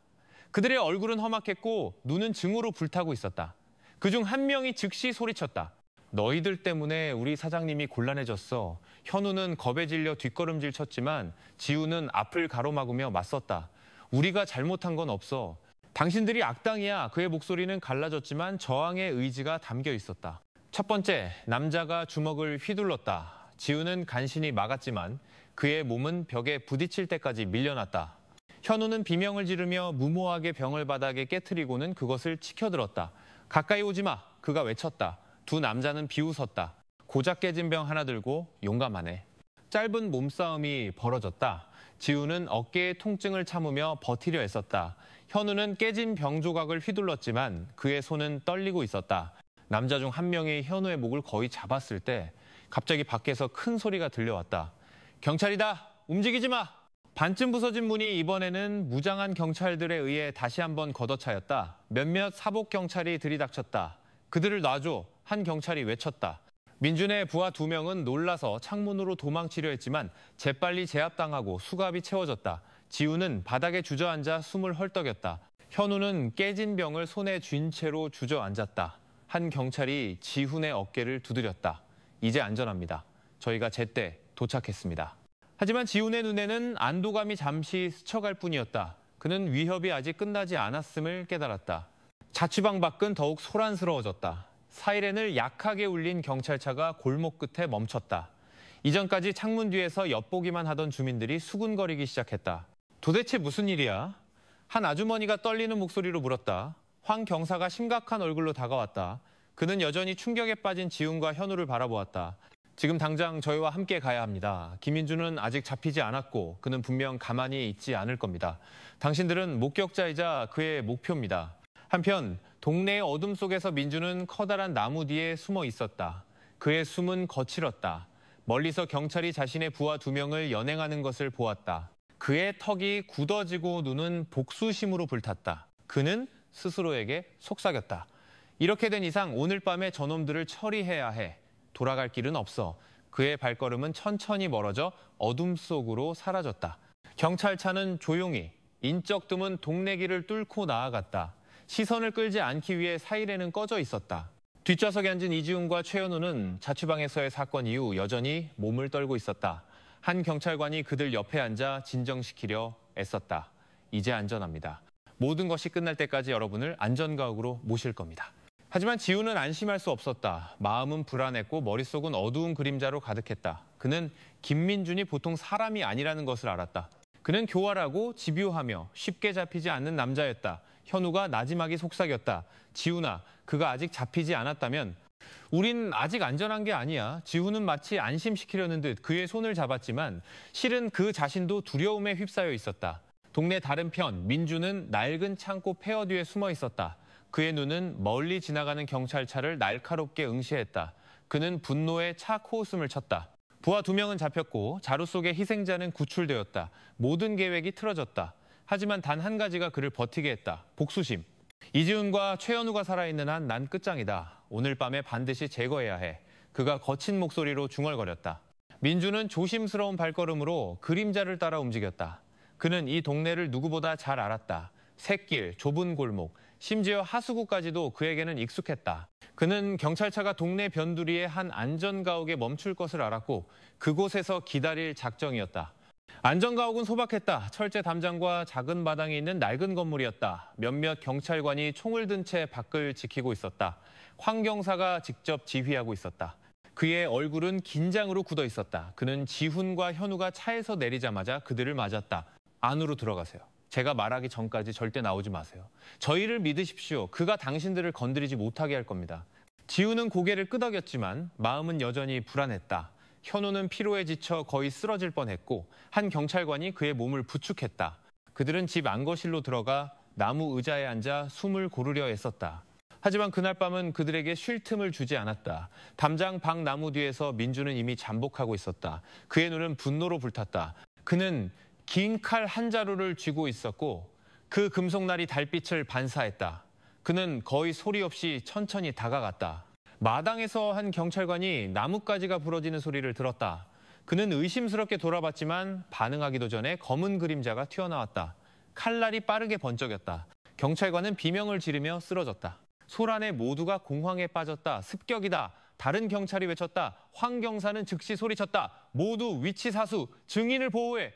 그들의 얼굴은 험악했고 눈은 증오로 불타고 있었다. 그중 한 명이 즉시 소리쳤다. 너희들 때문에 우리 사장님이 곤란해졌어. 현우는 겁에 질려 뒷걸음질 쳤지만 지훈은 앞을 가로막으며 맞섰다. 우리가 잘못한 건 없어. 당신들이 악당이야. 그의 목소리는 갈라졌지만 저항의 의지가 담겨 있었다. 첫 번째, 남자가 주먹을 휘둘렀다. 지우는 간신히 막았지만 그의 몸은 벽에 부딪힐 때까지 밀려났다. 현우는 비명을 지르며 무모하게 병을 바닥에 깨트리고는 그것을 치켜들었다. 가까이 오지 마. 그가 외쳤다. 두 남자는 비웃었다. 고작 깨진 병 하나 들고 용감하네. 짧은 몸싸움이 벌어졌다. 지우는 어깨의 통증을 참으며 버티려 애썼다. 현우는 깨진 병 조각을 휘둘렀지만 그의 손은 떨리고 있었다. 남자 중 한 명이 현우의 목을 거의 잡았을 때 갑자기 밖에서 큰 소리가 들려왔다. 경찰이다. 움직이지 마. 반쯤 부서진 문이 이번에는 무장한 경찰들에 의해 다시 한번 걷어차였다. 몇몇 사복 경찰이 들이닥쳤다. 그들을 놔줘. 한 경찰이 외쳤다. 민준의 부하 2명은 놀라서 창문으로 도망치려 했지만 재빨리 제압당하고 수갑이 채워졌다. 지우는 바닥에 주저앉아 숨을 헐떡였다. 현우는 깨진 병을 손에 쥔 채로 주저앉았다. 한 경찰이 지훈의 어깨를 두드렸다. 이제 안전합니다. 저희가 제때 도착했습니다. 하지만 지훈의 눈에는 안도감이 잠시 스쳐갈 뿐이었다. 그는 위협이 아직 끝나지 않았음을 깨달았다. 자취방 밖은 더욱 소란스러워졌다. 사이렌을 약하게 울린 경찰차가 골목 끝에 멈췄다. 이전까지 창문 뒤에서 엿보기만 하던 주민들이 수군거리기 시작했다. 도대체 무슨 일이야? 한 아주머니가 떨리는 목소리로 물었다. 황 경사가 심각한 얼굴로 다가왔다. 그는 여전히 충격에 빠진 지훈과 현우를 바라보았다. 지금 당장 저희와 함께 가야 합니다. 김민준은 아직 잡히지 않았고 그는 분명 가만히 있지 않을 겁니다. 당신들은 목격자이자 그의 목표입니다. 한편 동네의 어둠 속에서 민준은 커다란 나무 뒤에 숨어 있었다. 그의 숨은 거칠었다. 멀리서 경찰이 자신의 부하 2명을 연행하는 것을 보았다. 그의 턱이 굳어지고 눈은 복수심으로 불탔다. 그는 스스로에게 속삭였다. 이렇게 된 이상 오늘 밤에 저놈들을 처리해야 해. 돌아갈 길은 없어. 그의 발걸음은 천천히 멀어져 어둠 속으로 사라졌다. 경찰차는 조용히 인적 드문 동네 길을 뚫고 나아갔다. 시선을 끌지 않기 위해 사이렌은 꺼져 있었다. 뒷좌석에 앉은 이지훈과 최현우는 자취방에서의 사건 이후 여전히 몸을 떨고 있었다. 한 경찰관이 그들 옆에 앉아 진정시키려 애썼다. 이제 안전합니다. 모든 것이 끝날 때까지 여러분을 안전가옥으로 모실 겁니다. 하지만 지훈은 안심할 수 없었다. 마음은 불안했고 머릿속은 어두운 그림자로 가득했다. 그는 김민준이 보통 사람이 아니라는 것을 알았다. 그는 교활하고 집요하며 쉽게 잡히지 않는 남자였다. 현우가 나지막이 속삭였다. 지훈아, 그가 아직 잡히지 않았다면 우린 아직 안전한 게 아니야. 지훈은 마치 안심시키려는 듯 그의 손을 잡았지만 실은 그 자신도 두려움에 휩싸여 있었다. 동네 다른 편, 민준은 낡은 창고 폐허 뒤에 숨어 있었다. 그의 눈은 멀리 지나가는 경찰차를 날카롭게 응시했다. 그는 분노에 차 코웃음을 쳤다. 부하 2명은 잡혔고 자루 속의 희생자는 구출되었다. 모든 계획이 틀어졌다. 하지만 단 한 가지가 그를 버티게 했다. 복수심. 이지훈과 최현우가 살아있는 한 난 끝장이다. 오늘 밤에 반드시 제거해야 해. 그가 거친 목소리로 중얼거렸다. 민주는 조심스러운 발걸음으로 그림자를 따라 움직였다. 그는 이 동네를 누구보다 잘 알았다. 샛길, 좁은 골목, 심지어 하수구까지도 그에게는 익숙했다. 그는 경찰차가 동네 변두리의 한 안전가옥에 멈출 것을 알았고 그곳에서 기다릴 작정이었다. 안전가옥은 소박했다. 철제 담장과 작은 마당이 있는 낡은 건물이었다. 몇몇 경찰관이 총을 든 채 밖을 지키고 있었다. 황 경사가 직접 지휘하고 있었다. 그의 얼굴은 긴장으로 굳어 있었다. 그는 지훈과 현우가 차에서 내리자마자 그들을 맞았다. 안으로 들어가세요. 제가 말하기 전까지 절대 나오지 마세요. 저희를 믿으십시오. 그가 당신들을 건드리지 못하게 할 겁니다. 지훈은 고개를 끄덕였지만 마음은 여전히 불안했다. 현우는 피로에 지쳐 거의 쓰러질 뻔했고 한 경찰관이 그의 몸을 부축했다. 그들은 집 안거실로 들어가 나무 의자에 앉아 숨을 고르려 애썼다. 하지만 그날 밤은 그들에게 쉴 틈을 주지 않았다. 담장 밖 나무 뒤에서 민주는 이미 잠복하고 있었다. 그의 눈은 분노로 불탔다. 그는 긴 칼 한 자루를 쥐고 있었고 그 금속날이 달빛을 반사했다. 그는 거의 소리 없이 천천히 다가갔다. 마당에서 한 경찰관이 나뭇가지가 부러지는 소리를 들었다. 그는 의심스럽게 돌아봤지만 반응하기도 전에 검은 그림자가 튀어나왔다. 칼날이 빠르게 번쩍였다. 경찰관은 비명을 지르며 쓰러졌다. 소란에 모두가 공황에 빠졌다. 습격이다. 다른 경찰이 외쳤다. 황 경사는 즉시 소리쳤다. 모두 위치 사수, 증인을 보호해.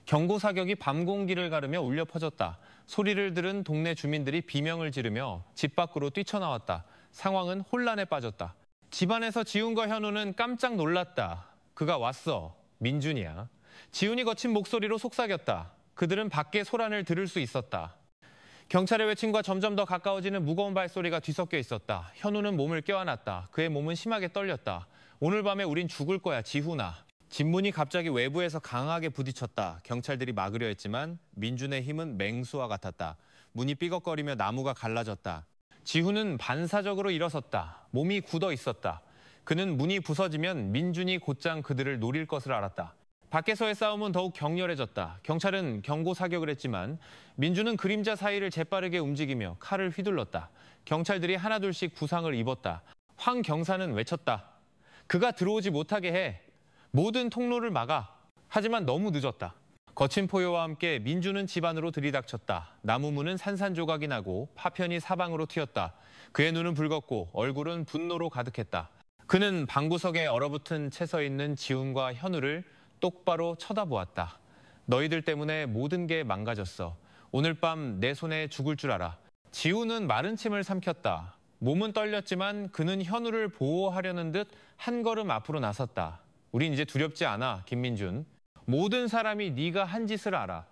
경고 사격이 밤 공기를 가르며 울려 퍼졌다. 소리를 들은 동네 주민들이 비명을 지르며 집 밖으로 뛰쳐나왔다. 상황은 혼란에 빠졌다. 집안에서 지훈과 현우는 깜짝 놀랐다. 그가 왔어. 민준이야. 지훈이 거친 목소리로 속삭였다. 그들은 밖에 소란을 들을 수 있었다. 경찰의 외침과 점점 더 가까워지는 무거운 발소리가 뒤섞여 있었다. 현우는 몸을 껴안았다. 그의 몸은 심하게 떨렸다. 오늘 밤에 우린 죽을 거야, 지훈아. 집 문이 갑자기 외부에서 강하게 부딪혔다. 경찰들이 막으려 했지만 민준의 힘은 맹수와 같았다. 문이 삐걱거리며 나무가 갈라졌다. 지훈은 반사적으로 일어섰다. 몸이 굳어 있었다. 그는 문이 부서지면 민준이 곧장 그들을 노릴 것을 알았다. 밖에서의 싸움은 더욱 격렬해졌다. 경찰은 경고 사격을 했지만 민준은 그림자 사이를 재빠르게 움직이며 칼을 휘둘렀다. 경찰들이 하나둘씩 부상을 입었다. 황 경사는 외쳤다. 그가 들어오지 못하게 해. 모든 통로를 막아. 하지만 너무 늦었다. 거친 포효와 함께 민준은 집 안으로 들이닥쳤다. 나무 문은 산산조각이 나고 파편이 사방으로 튀었다. 그의 눈은 붉었고 얼굴은 분노로 가득했다. 그는 방구석에 얼어붙은 채 서 있는 지훈과 현우를 똑바로 쳐다보았다. 너희들 때문에 모든 게 망가졌어. 오늘 밤 내 손에 죽을 줄 알아. 지훈은 마른 침을 삼켰다. 몸은 떨렸지만 그는 현우를 보호하려는 듯 한 걸음 앞으로 나섰다. 우린 이제 두렵지 않아, 김민준. 모든 사람이 네가 한 짓을 알아.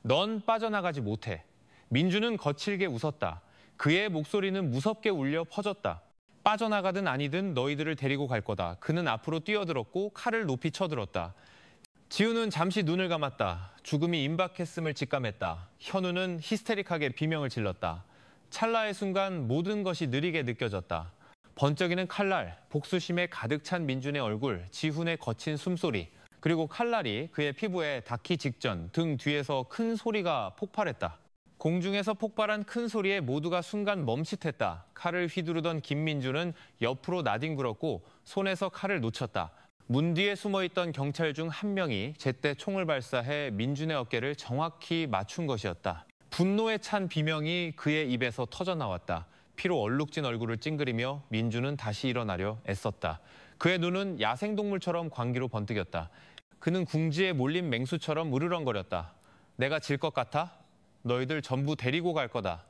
넌 빠져나가지 못해. 민준은 거칠게 웃었다. 그의 목소리는 무섭게 울려 퍼졌다. 빠져나가든 아니든 너희들을 데리고 갈 거다. 그는 앞으로 뛰어들었고 칼을 높이 쳐들었다. 지훈은 잠시 눈을 감았다. 죽음이 임박했음을 직감했다. 현우는 히스테릭하게 비명을 질렀다. 찰나의 순간 모든 것이 느리게 느껴졌다. 번쩍이는 칼날, 복수심에 가득 찬 민준의 얼굴, 지훈의 거친 숨소리, 그리고 칼날이 그의 피부에 닿기 직전 등 뒤에서 큰 소리가 폭발했다. 공중에서 폭발한 큰 소리에 모두가 순간 멈칫했다. 칼을 휘두르던 김민준은 옆으로 나뒹굴었고 손에서 칼을 놓쳤다. 문 뒤에 숨어있던 경찰 중 한 명이 제때 총을 발사해 민준의 어깨를 정확히 맞춘 것이었다. 분노에 찬 비명이 그의 입에서 터져나왔다. 피로 얼룩진 얼굴을 찡그리며 민준은 다시 일어나려 애썼다. 그의 눈은 야생동물처럼 광기로 번뜩였다. 그는 궁지에 몰린 맹수처럼 으르렁거렸다. 내가 질 것 같아? 너희들 전부 데리고 갈 거다.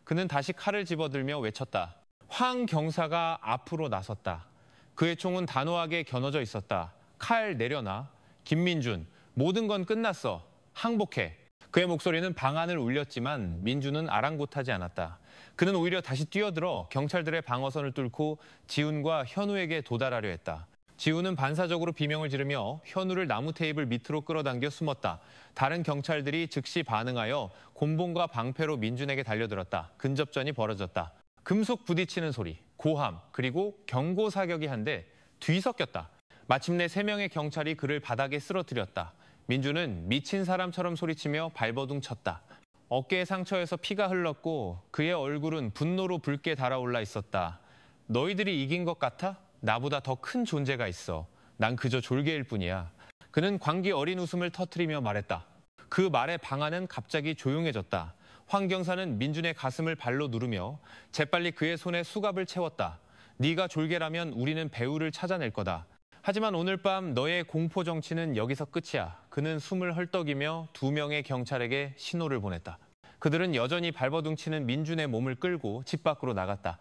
그는 다시 칼을 집어들며 외쳤다. 황 경사가 앞으로 나섰다. 그의 총은 단호하게 겨눠져 있었다. 칼 내려놔. 김민준, 모든 건 끝났어. 항복해. 그의 목소리는 방안을 울렸지만 민준은 아랑곳하지 않았다. 그는 오히려 다시 뛰어들어 경찰들의 방어선을 뚫고 지훈과 현우에게 도달하려 했다. 지훈은 반사적으로 비명을 지르며 현우를 나무 테이블 밑으로 끌어당겨 숨었다. 다른 경찰들이 즉시 반응하여 곤봉과 방패로 민준에게 달려들었다. 근접전이 벌어졌다. 금속 부딪히는 소리, 고함, 그리고 경고 사격이 한데 뒤섞였다. 마침내 3명의 경찰이 그를 바닥에 쓰러뜨렸다. 민준은 미친 사람처럼 소리치며 발버둥 쳤다. 어깨의 상처에서 피가 흘렀고 그의 얼굴은 분노로 붉게 달아올라 있었다. 너희들이 이긴 것 같아? 나보다 더 큰 존재가 있어. 난 그저 졸개일 뿐이야. 그는 광기 어린 웃음을 터뜨리며 말했다. 그 말의 방안은 갑자기 조용해졌다. 황 경사는 민준의 가슴을 발로 누르며 재빨리 그의 손에 수갑을 채웠다. 네가 졸개라면 우리는 배우를 찾아낼 거다. 하지만 오늘 밤 너의 공포 정치는 여기서 끝이야. 그는 숨을 헐떡이며 2명의 경찰에게 신호를 보냈다. 그들은 여전히 발버둥 치는 민준의 몸을 끌고 집 밖으로 나갔다.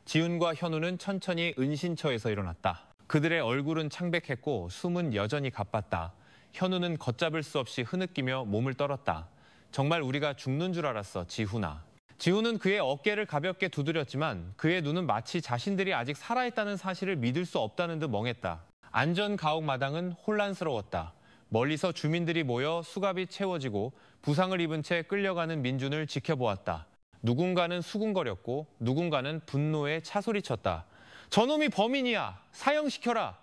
지훈과 현우는 천천히 은신처에서 일어났다. 그들의 얼굴은 창백했고 숨은 여전히 가빴다. 현우는 걷잡을 수 없이 흐느끼며 몸을 떨었다. 정말 우리가 죽는 줄 알았어, 지훈아. 지훈은 그의 어깨를 가볍게 두드렸지만 그의 눈은 마치 자신들이 아직 살아있다는 사실을 믿을 수 없다는 듯 멍했다. 안전 가옥 마당은 혼란스러웠다. 멀리서 주민들이 모여 수갑이 채워지고 부상을 입은 채 끌려가는 민준을 지켜보았다. 누군가는 수군거렸고 누군가는 분노에 차소리쳤다. 저놈이 범인이야! 사형시켜라!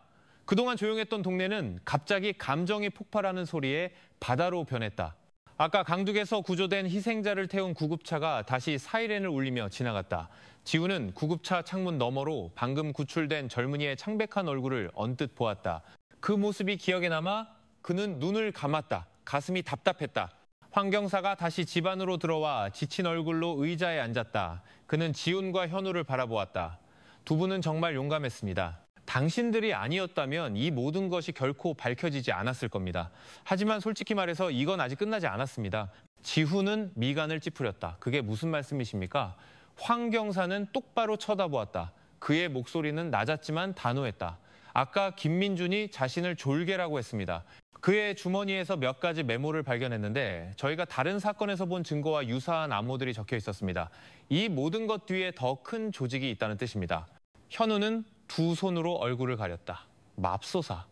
그동안 조용했던 동네는 갑자기 감정이 폭발하는 소리에 바다로 변했다. 아까 강둑에서 구조된 희생자를 태운 구급차가 다시 사이렌을 울리며 지나갔다. 지훈은 구급차 창문 너머로 방금 구출된 젊은이의 창백한 얼굴을 언뜻 보았다. 그 모습이 기억에 남아 그는 눈을 감았다. 가슴이 답답했다. 황 경사가 다시 집 안으로 들어와 지친 얼굴로 의자에 앉았다. 그는 지훈과 현우를 바라보았다. 두 분은 정말 용감했습니다. 당신들이 아니었다면 이 모든 것이 결코 밝혀지지 않았을 겁니다. 하지만 솔직히 말해서 이건 아직 끝나지 않았습니다. 지훈은 미간을 찌푸렸다. 그게 무슨 말씀이십니까? 황경사는 똑바로 쳐다보았다. 그의 목소리는 낮았지만 단호했다. 아까 김민준이 자신을 졸개라고 했습니다. 그의 주머니에서 몇 가지 메모를 발견했는데 저희가 다른 사건에서 본 증거와 유사한 암호들이 적혀 있었습니다. 이 모든 것 뒤에 더 큰 조직이 있다는 뜻입니다. 현우는 두 손으로 얼굴을 가렸다. 맙소사.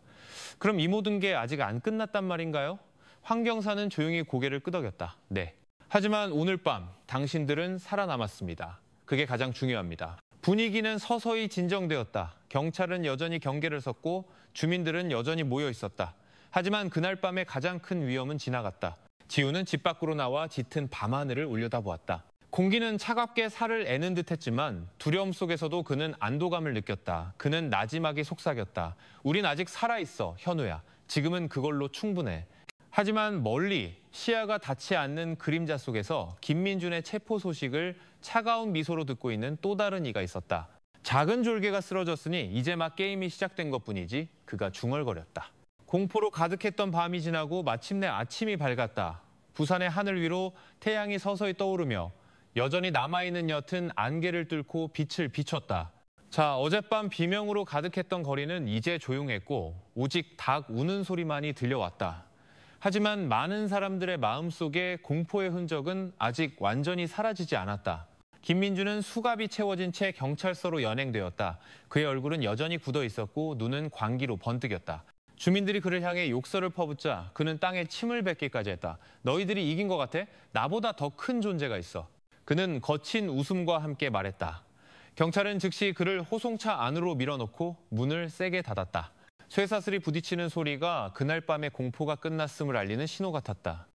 그럼 이 모든 게 아직 안 끝났단 말인가요? 황경사는 조용히 고개를 끄덕였다. 네. 하지만 오늘 밤 당신들은 살아남았습니다. 그게 가장 중요합니다. 분위기는 서서히 진정되었다. 경찰은 여전히 경계를 섰고 주민들은 여전히 모여 있었다. 하지만 그날 밤의 가장 큰 위험은 지나갔다. 지훈은 집 밖으로 나와 짙은 밤하늘을 올려다보았다. 공기는 차갑게 살을 애는 듯했지만 두려움 속에서도 그는 안도감을 느꼈다. 그는 나지막이 속삭였다. 우린 아직 살아있어, 현우야. 지금은 그걸로 충분해. 하지만 멀리 시야가 닿지 않는 그림자 속에서 김민준의 체포 소식을 차가운 미소로 듣고 있는 또 다른 이가 있었다. 작은 졸개가 쓰러졌으니 이제 막 게임이 시작된 것뿐이지 그가 중얼거렸다. 공포로 가득했던 밤이 지나고 마침내 아침이 밝았다. 부산의 하늘 위로 태양이 서서히 떠오르며 여전히 남아있는 옅은 안개를 뚫고 빛을 비췄다. 자, 어젯밤 비명으로 가득했던 거리는 이제 조용했고 오직 닭 우는 소리만이 들려왔다. 하지만 많은 사람들의 마음속에 공포의 흔적은 아직 완전히 사라지지 않았다. 김민준은 수갑이 채워진 채 경찰서로 연행되었다. 그의 얼굴은 여전히 굳어 있었고 눈은 광기로 번뜩였다. 주민들이 그를 향해 욕설을 퍼붓자 그는 땅에 침을 뱉기까지 했다. 너희들이 이긴 것 같아? 나보다 더 큰 존재가 있어. 그는 거친 웃음과 함께 말했다. 경찰은 즉시 그를 호송차 안으로 밀어넣고 문을 세게 닫았다. 쇠사슬이 부딪히는 소리가 그날 밤의 공포가 끝났음을 알리는 신호 같았다.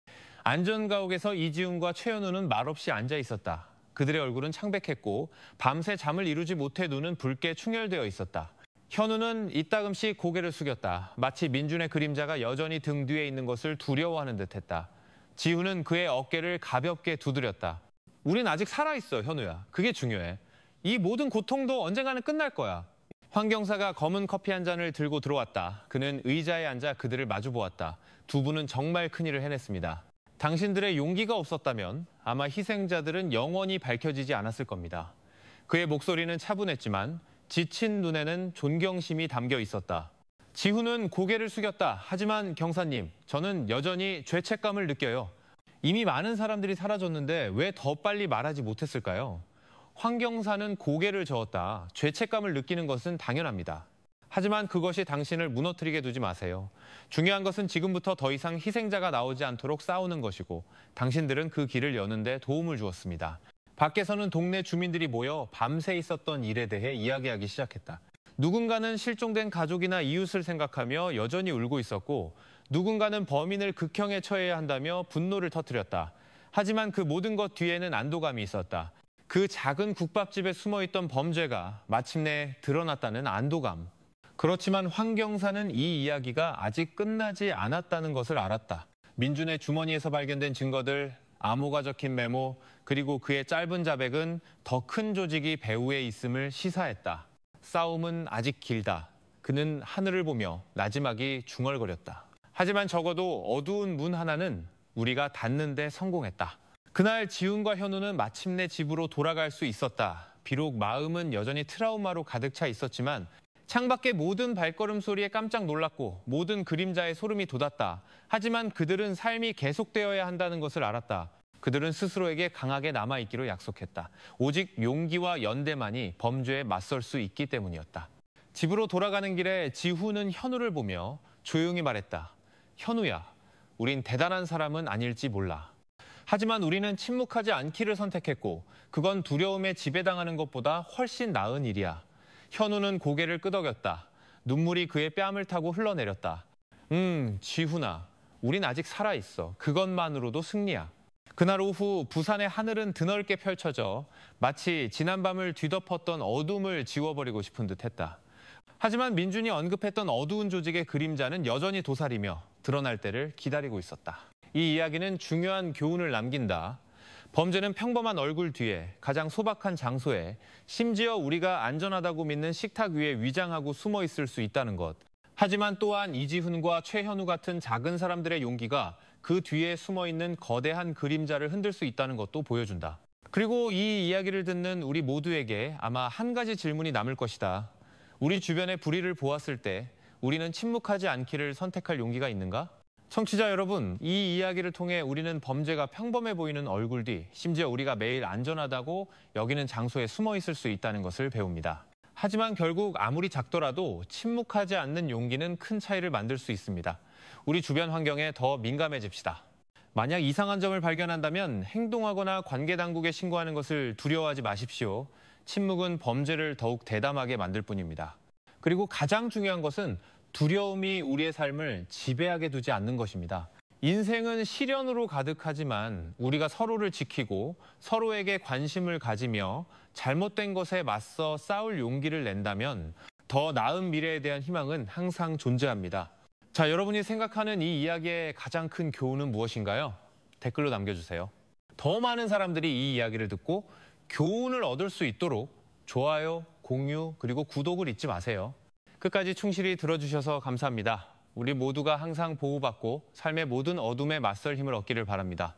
안전가옥에서 이지훈과 최현우는 말없이 앉아 있었다. 그들의 얼굴은 창백했고 밤새 잠을 이루지 못해 눈은 붉게 충혈되어 있었다. 현우는 이따금씩 고개를 숙였다. 마치 민준의 그림자가 여전히 등 뒤에 있는 것을 두려워하는 듯했다. 지훈은 그의 어깨를 가볍게 두드렸다. 우린 아직 살아있어, 현우야. 그게 중요해. 이 모든 고통도 언젠가는 끝날 거야. 황경사가 검은 커피 한 잔을 들고 들어왔다. 그는 의자에 앉아 그들을 마주보았다. 두 분은 정말 큰일을 해냈습니다. 당신들의 용기가 없었다면 아마 희생자들은 영원히 밝혀지지 않았을 겁니다. 그의 목소리는 차분했지만 지친 눈에는 존경심이 담겨 있었다. 지훈은 고개를 숙였다. 하지만 경사님, 저는 여전히 죄책감을 느껴요. 이미 많은 사람들이 사라졌는데 왜 더 빨리 말하지 못했을까요? 황경사는 고개를 저었다. 죄책감을 느끼는 것은 당연합니다. 하지만 그것이 당신을 무너뜨리게 두지 마세요. 중요한 것은 지금부터 더 이상 희생자가 나오지 않도록 싸우는 것이고 당신들은 그 길을 여는데 도움을 주었습니다. 밖에서는 동네 주민들이 모여 밤새 있었던 일에 대해 이야기하기 시작했다. 누군가는 실종된 가족이나 이웃을 생각하며 여전히 울고 있었고 누군가는 범인을 극형에 처해야 한다며 분노를 터뜨렸다. 하지만 그 모든 것 뒤에는 안도감이 있었다. 그 작은 국밥집에 숨어있던 범죄가 마침내 드러났다는 안도감. 그렇지만 황경사는 이 이야기가 아직 끝나지 않았다는 것을 알았다. 민준의 주머니에서 발견된 증거들, 암호가 적힌 메모, 그리고 그의 짧은 자백은 더 큰 조직이 배후에 있음을 시사했다. 싸움은 아직 길다. 그는 하늘을 보며 나지막이 중얼거렸다. 하지만 적어도 어두운 문 하나는 우리가 닫는 데 성공했다. 그날 지훈과 현우는 마침내 집으로 돌아갈 수 있었다. 비록 마음은 여전히 트라우마로 가득 차 있었지만 창밖의 모든 발걸음 소리에 깜짝 놀랐고 모든 그림자에 소름이 돋았다. 하지만 그들은 삶이 계속되어야 한다는 것을 알았다. 그들은 스스로에게 강하게 남아있기로 약속했다. 오직 용기와 연대만이 범죄에 맞설 수 있기 때문이었다. 집으로 돌아가는 길에 지훈은 현우를 보며 조용히 말했다. 현우야, 우린 대단한 사람은 아닐지 몰라. 하지만 우리는 침묵하지 않기를 선택했고 그건 두려움에 지배당하는 것보다 훨씬 나은 일이야. 현우는 고개를 끄덕였다. 눈물이 그의 뺨을 타고 흘러내렸다. 지훈아, 우린 아직 살아있어. 그것만으로도 승리야. 그날 오후 부산의 하늘은 드넓게 펼쳐져 마치 지난밤을 뒤덮었던 어둠을 지워버리고 싶은 듯했다. 하지만 민준이 언급했던 어두운 조직의 그림자는 여전히 도사리며 드러날 때를 기다리고 있었다. 이 이야기는 중요한 교훈을 남긴다. 범죄는 평범한 얼굴 뒤에, 가장 소박한 장소에, 심지어 우리가 안전하다고 믿는 식탁 위에 위장하고 숨어 있을 수 있다는 것. 하지만 또한 이지훈과 최현우 같은 작은 사람들의 용기가 그 뒤에 숨어 있는 거대한 그림자를 흔들 수 있다는 것도 보여준다. 그리고 이 이야기를 듣는 우리 모두에게 아마 한 가지 질문이 남을 것이다. 우리 주변의 불의를 보았을 때 우리는 침묵하지 않기를 선택할 용기가 있는가? 청취자 여러분, 이 이야기를 통해 우리는 범죄가 평범해 보이는 얼굴 뒤, 심지어 우리가 매일 안전하다고 여기는 장소에 숨어 있을 수 있다는 것을 배웁니다. 하지만 결국 아무리 작더라도 침묵하지 않는 용기는 큰 차이를 만들 수 있습니다. 우리 주변 환경에 더 민감해집시다. 만약 이상한 점을 발견한다면 행동하거나 관계당국에 신고하는 것을 두려워하지 마십시오. 침묵은 범죄를 더욱 대담하게 만들 뿐입니다. 그리고 가장 중요한 것은 두려움이 우리의 삶을 지배하게 두지 않는 것입니다. 인생은 시련으로 가득하지만 우리가 서로를 지키고 서로에게 관심을 가지며 잘못된 것에 맞서 싸울 용기를 낸다면 더 나은 미래에 대한 희망은 항상 존재합니다. 자, 여러분이 생각하는 이 이야기의 가장 큰 교훈은 무엇인가요? 댓글로 남겨주세요. 더 많은 사람들이 이 이야기를 듣고 교훈을 얻을 수 있도록 좋아요, 공유, 그리고 구독을 잊지 마세요. 끝까지 충실히 들어주셔서 감사합니다. 우리 모두가 항상 보호받고 삶의 모든 어둠에 맞설 힘을 얻기를 바랍니다.